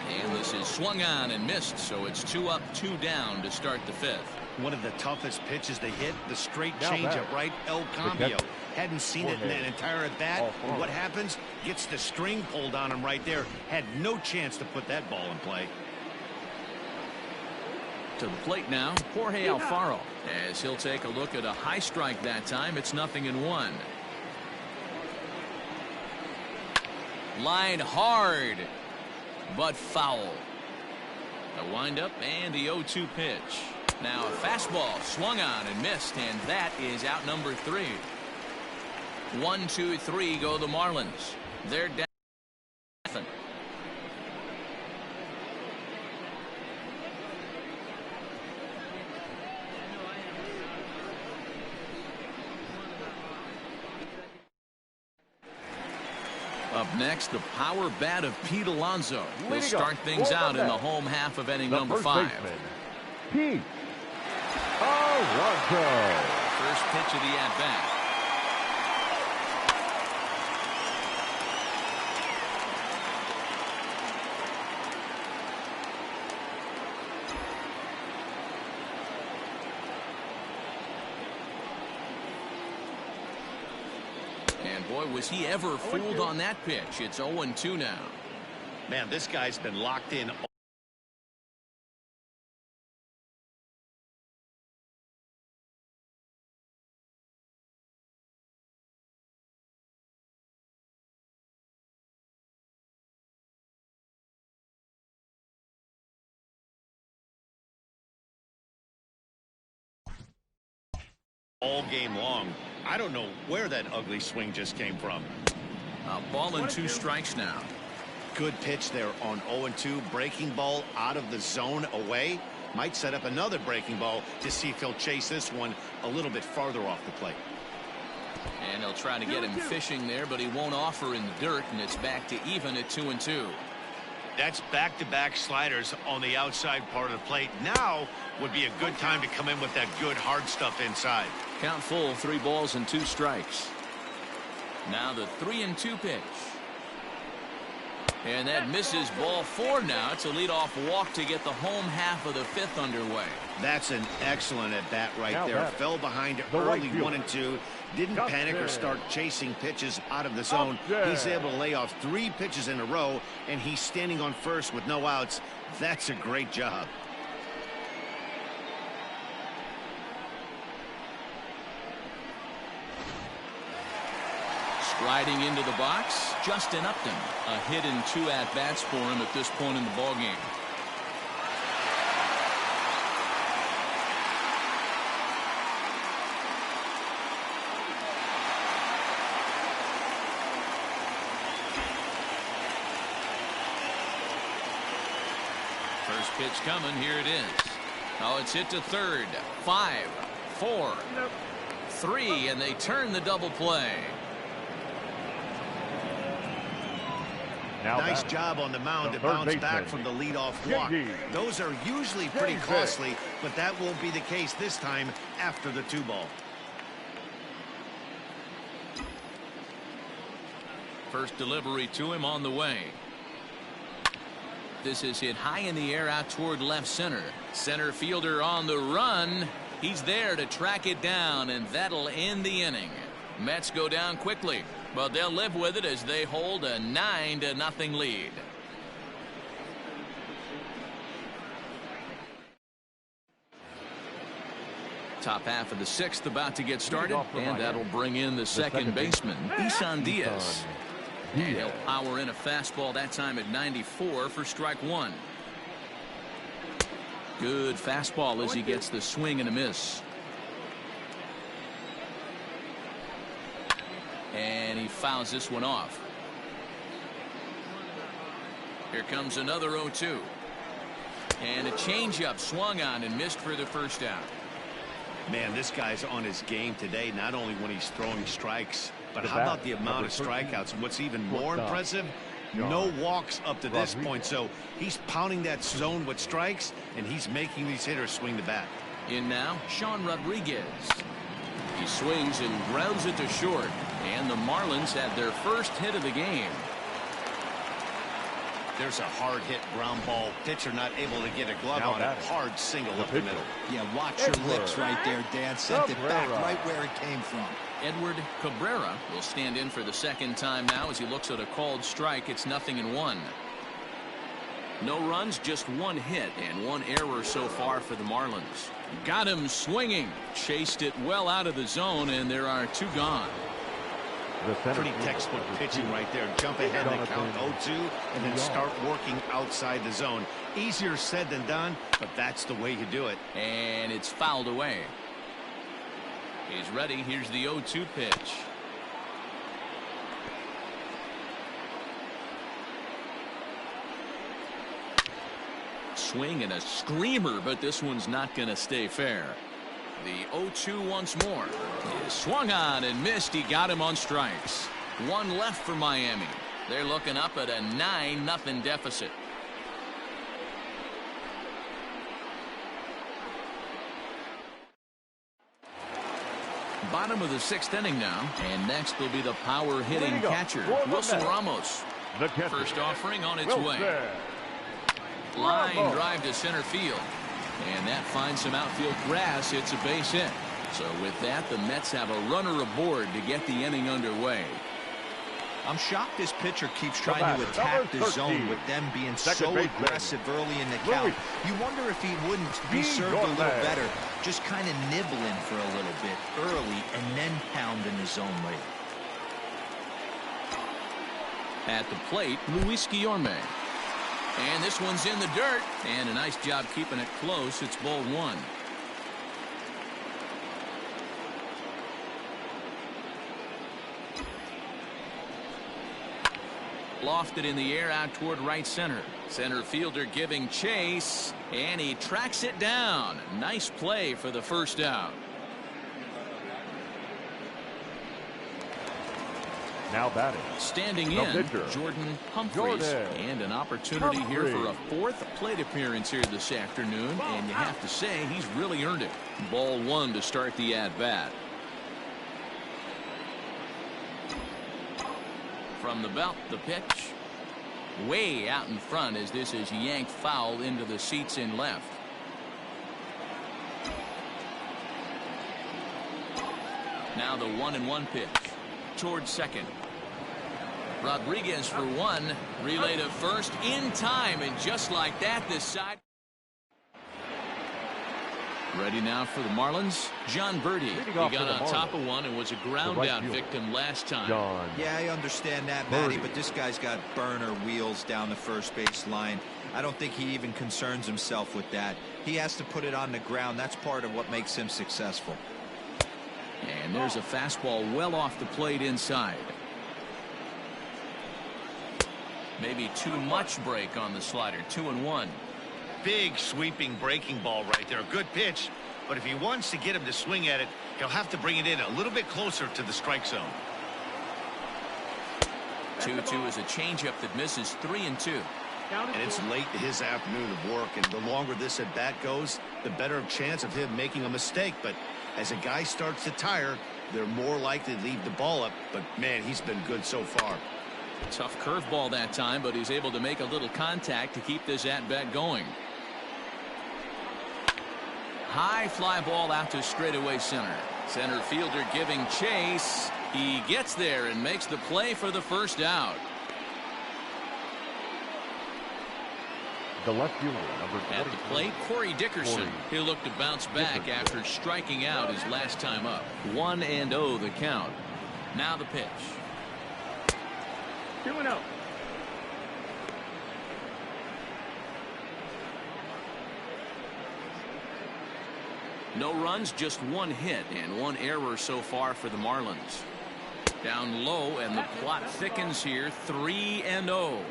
And this is swung on and missed, so it's 2 up, 2 down to start the 5th. One of the toughest pitches to hit, the straight changeup, right? El Cambio. Hadn't seen it in that entire at bat. And what happens? Gets the string pulled on him right there. Had no chance to put that ball in play. To the plate now, Jorge Alfaro, as he'll take a look at a high strike that time. It's 0-1. Line hard, but foul. A windup and the 0-2 pitch. Now a fastball swung on and missed, and that is out number 3. 1, 2, 3 go the Marlins. They're down. Up next, the power bat of Pete Alonso will Leading start up things for the out in the bat, home half of inning the number first 5. baseman, Pete Alonso. First pitch of the at-bat. And boy, was he ever fooled on that pitch. It's 0-2 now. Man, this guy's been locked in. All game long. I don't know where that ugly swing just came from. A ball and 2 strikes now. Good pitch there on 0-2. Breaking ball out of the zone away. Might set up another breaking ball to see if he'll chase this one a little bit farther off the plate. And they'll try to get him fishing there, but he won't offer in the dirt, and it's back to even at 2-2. That's back-to-back sliders on the outside part of the plate. Now would be a good time to come in with that good hard stuff inside. Count full, 3 balls and 2 strikes. Now the 3-2 pitch. And that misses ball 4 now. It's a leadoff walk to get the home half of the 5th underway. That's an excellent at-bat right Now there. batting, Fell behind the right early fielder, 1 and 2. Didn't panic or start chasing pitches out of the zone. He's able to lay off 3 pitches in a row, and he's standing on first with no outs. That's a great job. Striding into the box, Justin Upton. A hit in 2 at-bats for him at this point in the ballgame. First pitch coming. Here it is. Oh, it's hit to third. 5, 4, 3, and they turn the double play. Now Nice batting, job on the mound the to third bounce back baseman, from the leadoff walk. Gm.3. Those are usually pretty costly, but that won't be the case this time after the 2-ball. First delivery to him on the way. This is hit high in the air out toward left center. Center fielder on the run. He's there to track it down, and that'll end the inning. Mets go down quickly, but they'll live with it as they hold a 9-0 lead. Top half of the 6th about to get started, and that'll bring in the second baseman, Isan Diaz. And he'll power in a fastball that time at 94 for strike 1. Good fastball as he gets the swing and a miss. And he fouls this one off. Here comes another 0-2. And a changeup swung on and missed for the first out. Man, this guy's on his game today, not only when he's throwing strikes, but The how bat, about the amount of number 13, strikeouts? And what's even more shortstop, impressive, John no walks up to this Rodriguez. point. So he's pounding that zone with strikes, and he's making these hitters swing the bat. In now, Sean Rodriguez. He swings and grounds it to short. And the Marlins had their first hit of the game. There's a hard hit ground ball. Pitcher not able to get a glove Now on it. batting, Hard single the up the pitcher. middle. Yeah, watch your lips right there, Dan. Sent it back Cabrera. right where it came from. Edward Cabrera will stand in for the second time now as he looks at a called strike. It's 0-1. No runs, just 1 hit and 1 error so far for the Marlins. Got him swinging. Chased it well out of the zone, and there are 2 gone. The center Pretty fielder, textbook number pitching 2, right there. Jump ahead in the count Jonathan 0-2 and then Gm.3. start working outside the zone. Easier said than done, but that's the way you do it. And it's fouled away. He's ready. Here's the 0-2 pitch. Swing and a screamer, but this one's not going to stay fair. The 0-2 once more. He swung on and missed. He got him on strikes. 1 left for Miami. They're looking up at a 9-0 deficit. Bottom of the 6th inning now, and next will be the power hitting catcher, Wilson Ramos. First offering on its way. Line drive to center field, and that finds some outfield grass. It's a base hit. So with that, the Mets have a runner aboard to get the inning underway. I'm shocked this pitcher keeps trying to attack the zone with them being so aggressive early in the count. You wonder if he wouldn't be served a little better, just kind of nibbling for a little bit early and then pounding the zone late. At the plate, Luis Guillorme. And this one's in the dirt, and a nice job keeping it close. It's ball 1. Lofted in the air out toward right center. Center fielder giving chase, and he tracks it down. Nice play for the first out. Now batting. Standing in, Jordan Humphreys. And an opportunity here for a 4th plate appearance here this afternoon. And you have to say he's really earned it. Ball 1 to start the at-bat. From the belt, the pitch. Way out in front as this is yanked foul into the seats in left. Now the 1-1 pitch towards second. Rodriguez for 1. Relay to first in time, and just like that, this side. Ready now for the Marlins, John Birdie. He got on top of one and was a ground out victim last time. Yeah, I understand that, Matty, but this guy's got burner wheels down the first base line. I don't think he even concerns himself with that. He has to put it on the ground. That's part of what makes him successful. And there's a fastball well off the plate inside. Maybe too much break on the slider. 2-1. Big sweeping breaking ball right there. Good pitch, but if he wants to get him to swing at it, he'll have to bring it in a little bit closer to the strike zone. 2-2 is a changeup that misses. 3-2. And it's late in his afternoon of work, and the longer this at bat goes, the better chance of him making a mistake. But as a guy starts to tire, they're more likely to leave the ball up. But man, he's been good so far. Tough curveball that time, but he's able to make a little contact to keep this at bat going. High fly ball out to straightaway center. Center fielder giving chase. He gets there and makes the play for the first out. The left fielder, number 40. At the plate, Corey Dickerson. He'll look to bounce back after striking out his last time up. 1-0 the count. Now the pitch. 2-0. No runs, just 1 hit and 1 error so far for the Marlins. Down low, and the plot thickens here. 3-0.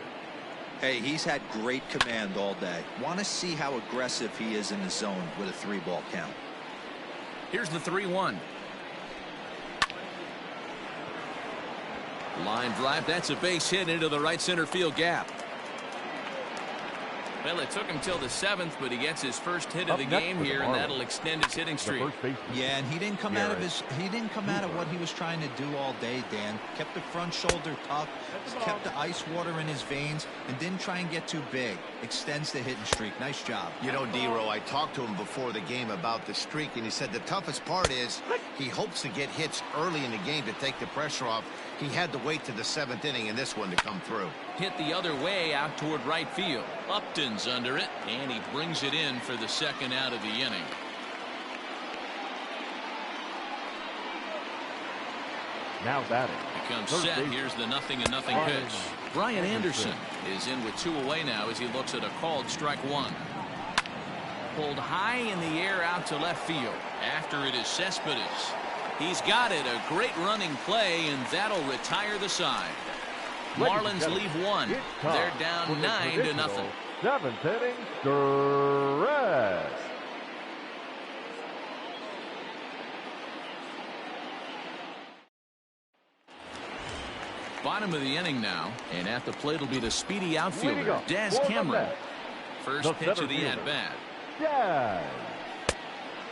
Hey, he's had great command all day. Want to see how aggressive he is in the zone with a 3-ball count. Here's the 3-1. Line drive. That's a base hit into the right center field gap. Well, it took him till the 7th, but he gets his first hit of the game here, and that'll extend his hitting streak. Yeah, and he didn't come out of what he was trying to do all day, Dan. Kept the front shoulder tucked, kept the ice water in his veins, and didn't try and get too big. Extends the hitting streak. Nice job. You know, D-Row, I talked to him before the game about the streak, and he said the toughest part is he hopes to get hits early in the game to take the pressure off. He had to wait to the 7th inning in this one to come through. Hit the other way out toward right field. Upton's under it, and he brings it in for the second out of the inning. Now batting. Becomes set. Here's the 0-0 pitch. Brian Anderson is in with 2 away now as he looks at a called strike 1. Pulled high in the air out to left field. After it is Cespedes. He's got it. A great running play, and that'll retire the side. Marlins leave 1. They're down 9-0. 7th inning, Duress. Bottom of the inning now, and at the plate will be the speedy outfielder, Des Cameron. First pitch of the at-bat.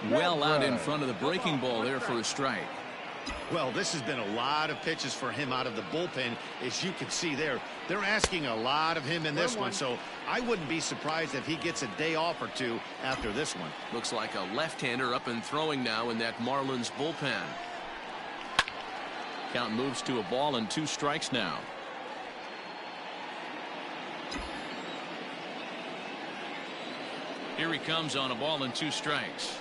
Well out in front of the breaking ball there for a strike. Well, this has been a lot of pitches for him out of the bullpen. As you can see there, they're asking a lot of him in this one, so I wouldn't be surprised if he gets a day off or two after this one. Looks like a left-hander up and throwing now in that Marlins bullpen. Count moves to a ball and 2 strikes now. Here he comes on a ball and 2 strikes.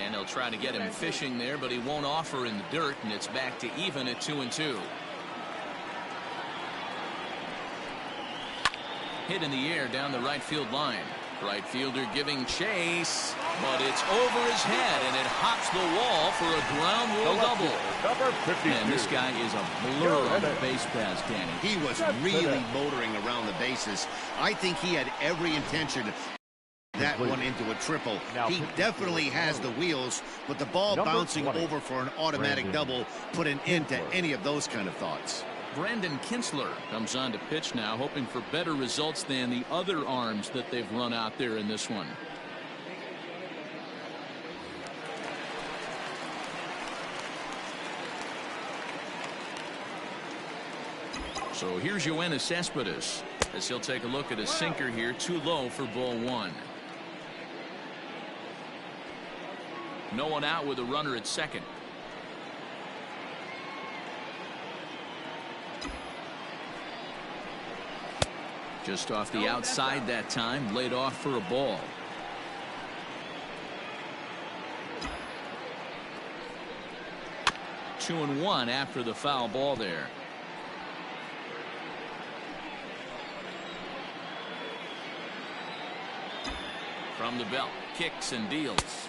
And they'll try to get him fishing there, but he won't offer in the dirt, and it's back to even at 2-2. Hit in the air down the right field line. Right fielder giving chase, but it's over his head, and it hops the wall for a ground rule double. And this guy is a blur on the base pass, Danny. He was really motoring around the bases. I think he had every intention that one into a triple. He definitely has the wheels, but the ball bouncing over for an automatic double put an end to any of those kind of thoughts. Brandon Kinsler comes on to pitch now, hoping for better results than the other arms that they've run out there in this one. So here's Yoenis Cespedes as he'll take a look at a sinker here, too low for ball 1. No one out with a runner at second. Just off the outside that time, laid off for a ball. Two and one after the foul ball there. From the belt, kicks and deals.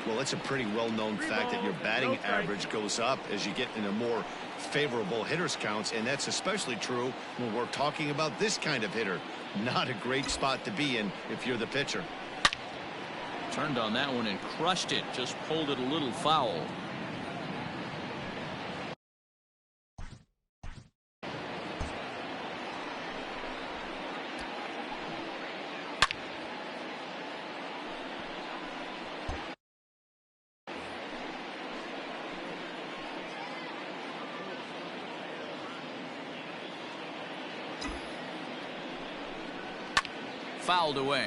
Well, it's a pretty well-known fact that your batting average goes up as you get into more favorable hitters counts, and that's especially true when we're talking about this kind of hitter. Not a great spot to be in if you're the pitcher. Turned on that one and crushed it, just pulled it a little foul. Fouled away.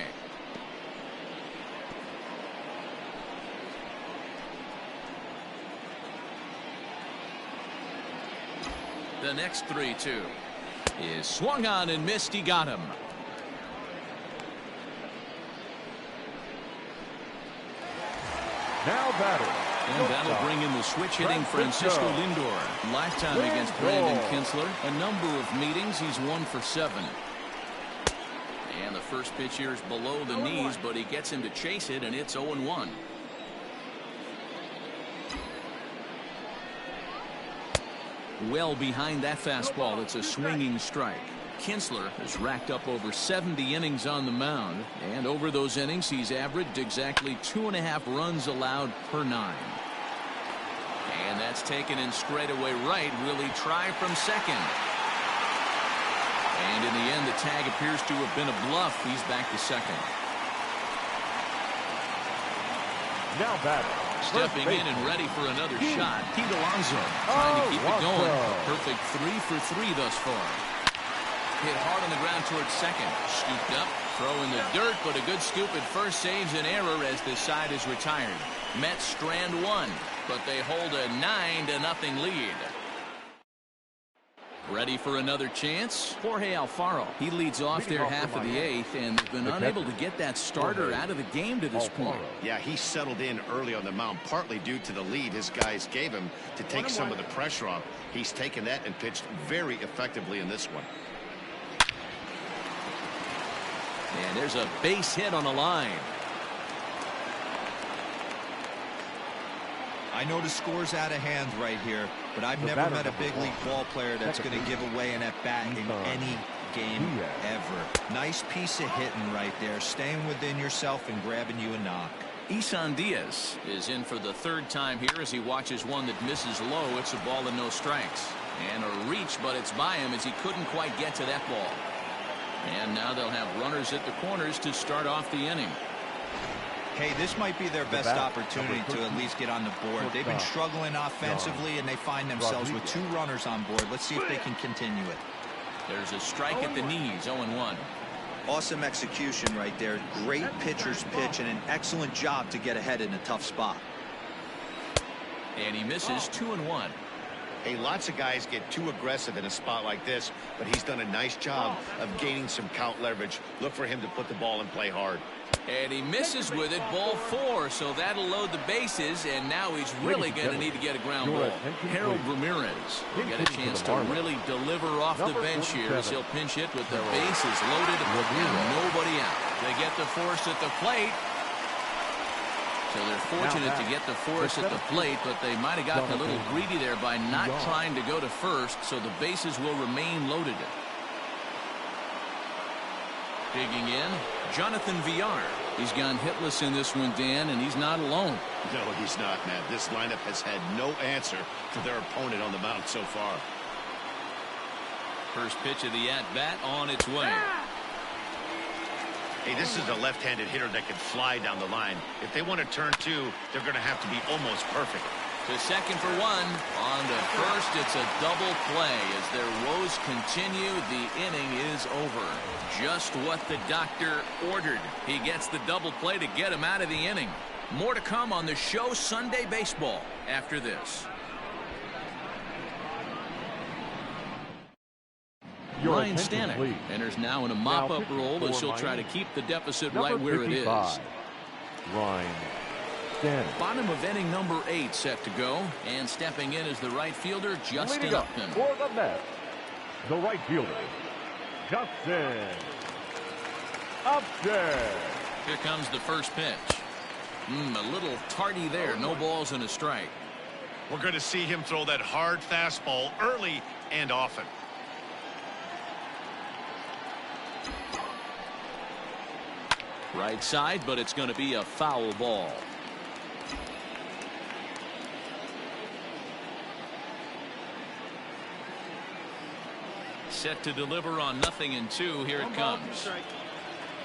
The next 3-2 is swung on and missed. He got him. Now batting. And that'll bring in the switch hitting Francisco Lindor. Lifetime against Brandon Kinsler. A number of meetings. He's 1 for 7. And the first pitch here is below the knees, but he gets him to chase it, and it's 0-1. Well behind that fastball. It's a swinging strike. Kinsler has racked up over 70 innings on the mound, and over those innings he's averaged exactly 2.5 runs allowed per 9. And that's taken in straightaway right. Will he try from second? And in the end, the tag appears to have been a bluff. He's back to second. Now batting. Stepping in and ready for another shot, Pete Alonso trying to keep it going. A perfect 3 for 3 thus far. Hit hard on the ground towards second. Scooped up, throw in the dirt, but a good scoop at first saves an error as the side is retired. Mets strand 1, but they hold a 9-0 lead. Ready for another chance? Jorge Alfaro. He leads off there half of the 8th, and they've been unable to get that starter out of the game to this point. Yeah, he settled in early on the mound, partly due to the lead his guys gave him to take some of the pressure off. He's taken that and pitched very effectively in this one. And there's a base hit on the line. I know the score's out of hand right here, but I've never met a big league ball player that's going to give away an at-bat in any game ever. Nice piece of hitting right there, staying within yourself and grabbing you a knock. Isan Diaz is in for the 3rd time here as he watches one that misses low. It's a ball and no strikes. And a reach, but it's by him as he couldn't quite get to that ball. And now they'll have runners at the corners to start off the inning. Hey, this might be their best opportunity to at least get on the board. They've been struggling offensively, and they find themselves with 2 runners on board. Let's see if they can continue it. There's a strike at the knees, 0-1. Awesome execution right there. Great pitcher's pitch and an excellent job to get ahead in a tough spot. And he misses 2-1. Hey, lots of guys get too aggressive in a spot like this, but he's done a nice job of gaining some count leverage. Look for him to put the ball in play hard. And he misses with it, ball 4, so that'll load the bases, and now he's really going to need to get a ground ball. Harold Ramirez will get a chance to really deliver off the bench here as he'll pinch hit with the bases loaded and nobody out. They get the force at the plate. So they're fortunate to get the force at the plate, but they might have gotten a little greedy there by not trying to go to first, so the bases will remain loaded. Digging in, Jonathan Villar. He's gone hitless in this one, Dan, and he's not alone. No, he's not, man. This lineup has had no answer to their opponent on the mound so far. First pitch of the at-bat on its way. Hey, this is a left-handed hitter that can fly down the line. If they want to turn 2, they're going to have to be almost perfect. To second for 1. On to first, it's a double play. As their woes continue, the inning is over. Just what the doctor ordered. He gets the double play to get him out of the inning. More to come on the show Sunday Baseball after this. Ryan Stanek enters now in a mop-up role as he'll try to keep the deficit right where it is. Ryan Stanek. Bottom of inning number 8 set to go, and stepping in is the right fielder, Justin Upton. For the Mets, the right fielder, Justin Upton. Here comes the first pitch. A little tardy there. No balls and a strike. We're going to see him throw that hard fastball early and often. Right side, but it's going to be a foul ball. Set to deliver on 0-2. Here it comes.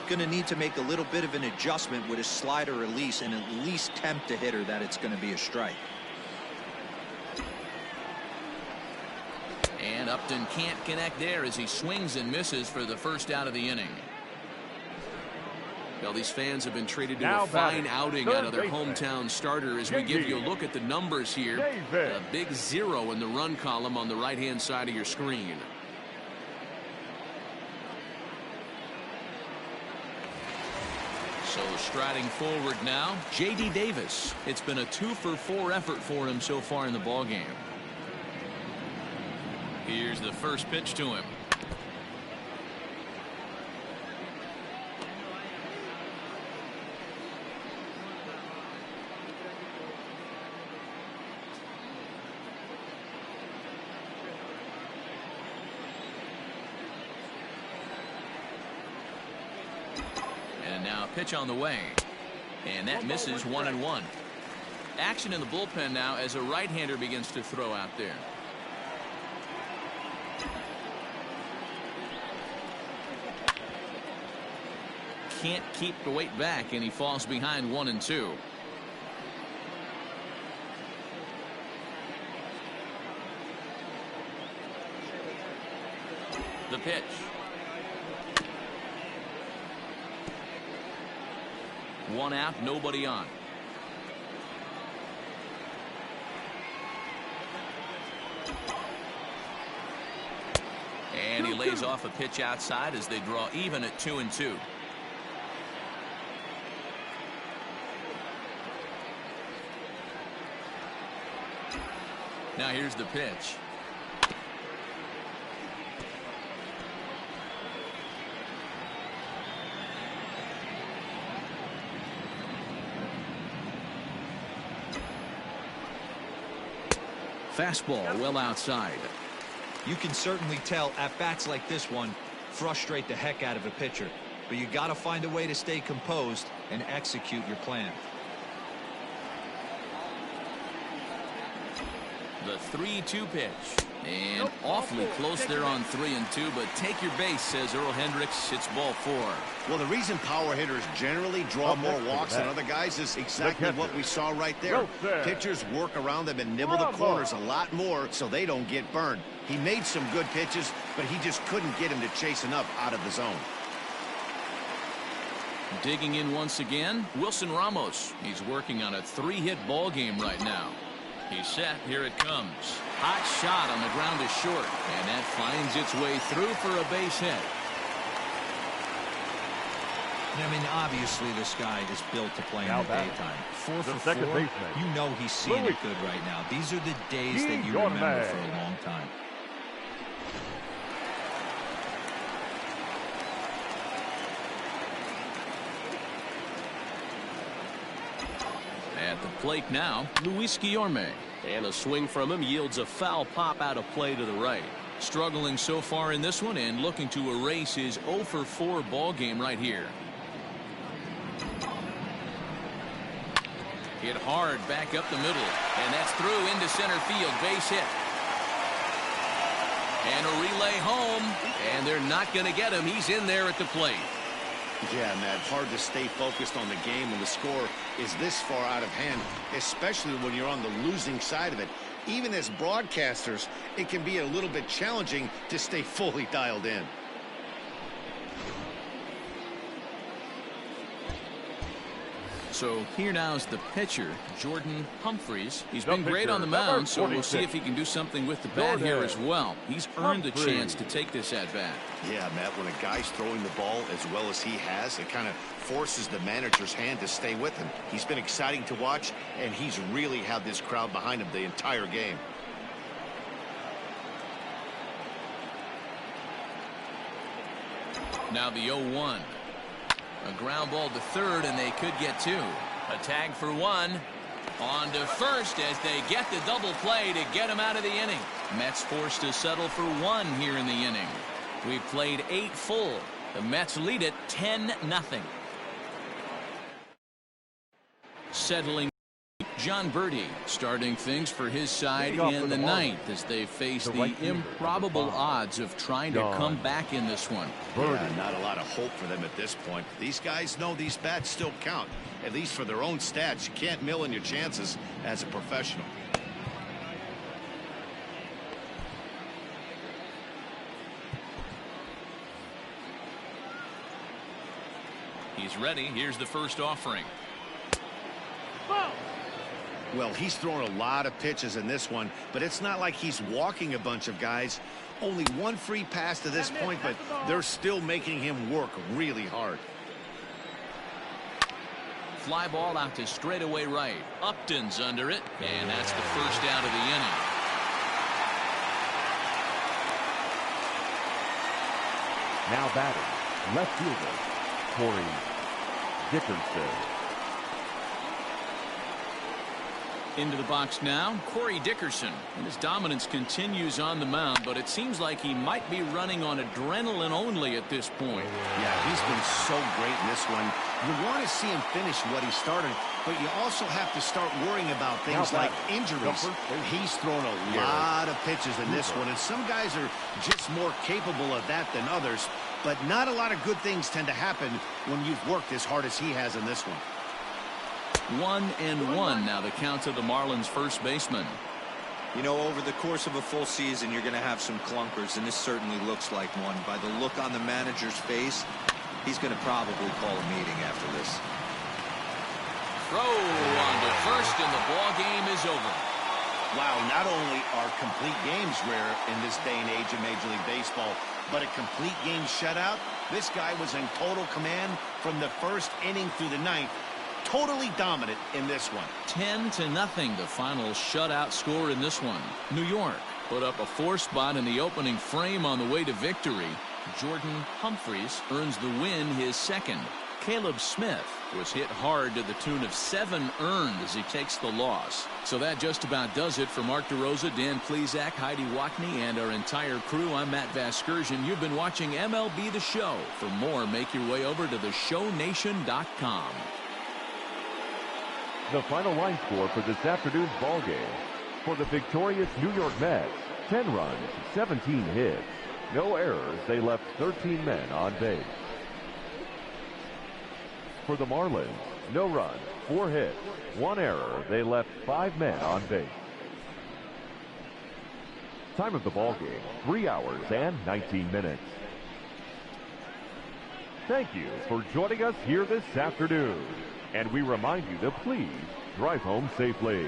Going to need to make a little bit of an adjustment with his slider release and at least tempt the hitter that it's going to be a strike. And Upton can't connect there as he swings and misses for the first out of the inning. Well, these fans have been treated to a fine outing out of their hometown starter as we give you a look at the numbers here. A big 0 in the run column on the right-hand side of your screen. So striding forward now, J.D. Davis. It's been a 2-for-4 effort for him so far in the ballgame. Here's the first pitch to him. And now a pitch on the way. And that misses 1-1. Action in the bullpen now as a right-hander begins to throw out there. Can't keep the weight back, and he falls behind 1-2. The pitch. One out, nobody on. And he lays off a pitch outside as they draw even at 2-2. Now here's the pitch. Fastball well outside. You can certainly tell at bats like this one frustrate the heck out of a pitcher, but you got to find a way to stay composed and execute your plan. The 3-2 pitch. And awfully close there on 3-2, but take your base, says Earl Hendricks. It's ball 4. Well, the reason power hitters generally draw more walks than other guys is exactly what we saw right there. Pitchers work around them and nibble the corners a lot more so they don't get burned. He made some good pitches, but he just couldn't get him to chase enough out of the zone. Digging in once again, Wilson Ramos. He's working on a 3-hit ball game right now. He's set. Here it comes. Hot shot on the ground is short, and that finds its way through for a base hit. I mean, obviously this guy is built to play in the daytime. 4 for 4. You know he's seeing it good right now. These are the days that you remember for a long time. At the plate now, Luis Guillorme. And a swing from him yields a foul pop out of play to the right. Struggling so far in this one and looking to erase his 0 for 4 ball game right here. Hit hard back up the middle, and that's through into center field. Base hit. And a relay home, and they're not going to get him. He's in there at the plate. Yeah, Matt, hard to stay focused on the game when the score is this far out of hand, especially when you're on the losing side of it. Even as broadcasters, it can be a little bit challenging to stay fully dialed in. So here now is the pitcher, Jordan Humphreys. He's been great on the mound, so we'll see if he can do something with the bat here as well. He's earned the chance to take this at bat. Yeah, Matt, when a guy's throwing the ball as well as he has, it kind of forces the manager's hand to stay with him. He's been exciting to watch, and he's really had this crowd behind him the entire game. Now the 0-1. A ground ball to third, and they could get 2. A tag for 1. On to first as they get the double play to get him out of the inning. Mets forced to settle for 1 here in the inning. We've played 8 full. The Mets lead it 10-0. Settling, John Birdie starting things for his side in the 9th as they face the improbable odds of trying to come back in this one. Yeah, not a lot of hope for them at this point. These guys know these bats still count, at least for their own stats. You can't mill in your chances as a professional. He's ready. Here's the first offering. Well, he's thrown a lot of pitches in this one, but it's not like he's walking a bunch of guys. Only 1 free pass to this point, but they're still making him work really hard. Fly ball out to straightaway right. Upton's under it, and that's the first out of the inning. Now batting, left fielder, Corey Dickerson. Into the box now, Corey Dickerson. And his dominance continues on the mound, but it seems like he might be running on adrenaline only at this point. Yeah, he's been so great in this one. You want to see him finish what he started, but you also have to start worrying about things like injuries. He's thrown a lot of pitches in this one, and some guys are just more capable of that than others, but not a lot of good things tend to happen when you've worked as hard as he has in this one. 1-1 now the count to the Marlins first baseman. You know, over the course of a full season, you're going to have some clunkers, and this certainly looks like one. By the look on the manager's face, he's going to probably call a meeting after this. Throw on to first, and the ball game is over. Wow, not only are complete games rare in this day and age of Major League Baseball, but a complete game shutout. This guy was in total command from the first inning through the 9th. Totally dominant in this one. 10-0 the final shutout score in this one. New York put up a 4 spot in the opening frame on the way to victory. Jordan Humphreys earns the win, his second. Caleb Smith was hit hard to the tune of 7 earned as he takes the loss. So that just about does it for Mark DeRosa, Dan Plesac, Heidi Wackney, and our entire crew. I'm Matt Vasgersian. You've been watching MLB The Show. For more, make your way over to theshownation.com. The final line score for this afternoon's ball game. For the victorious New York Mets, 10 runs, 17 hits. No errors, they left 13 men on base. For the Marlins, no runs, 4 hits, 1 error, they left 5 men on base. Time of the ball game, 3 hours and 19 minutes. Thank you for joining us here this afternoon. And we remind you to please drive home safely.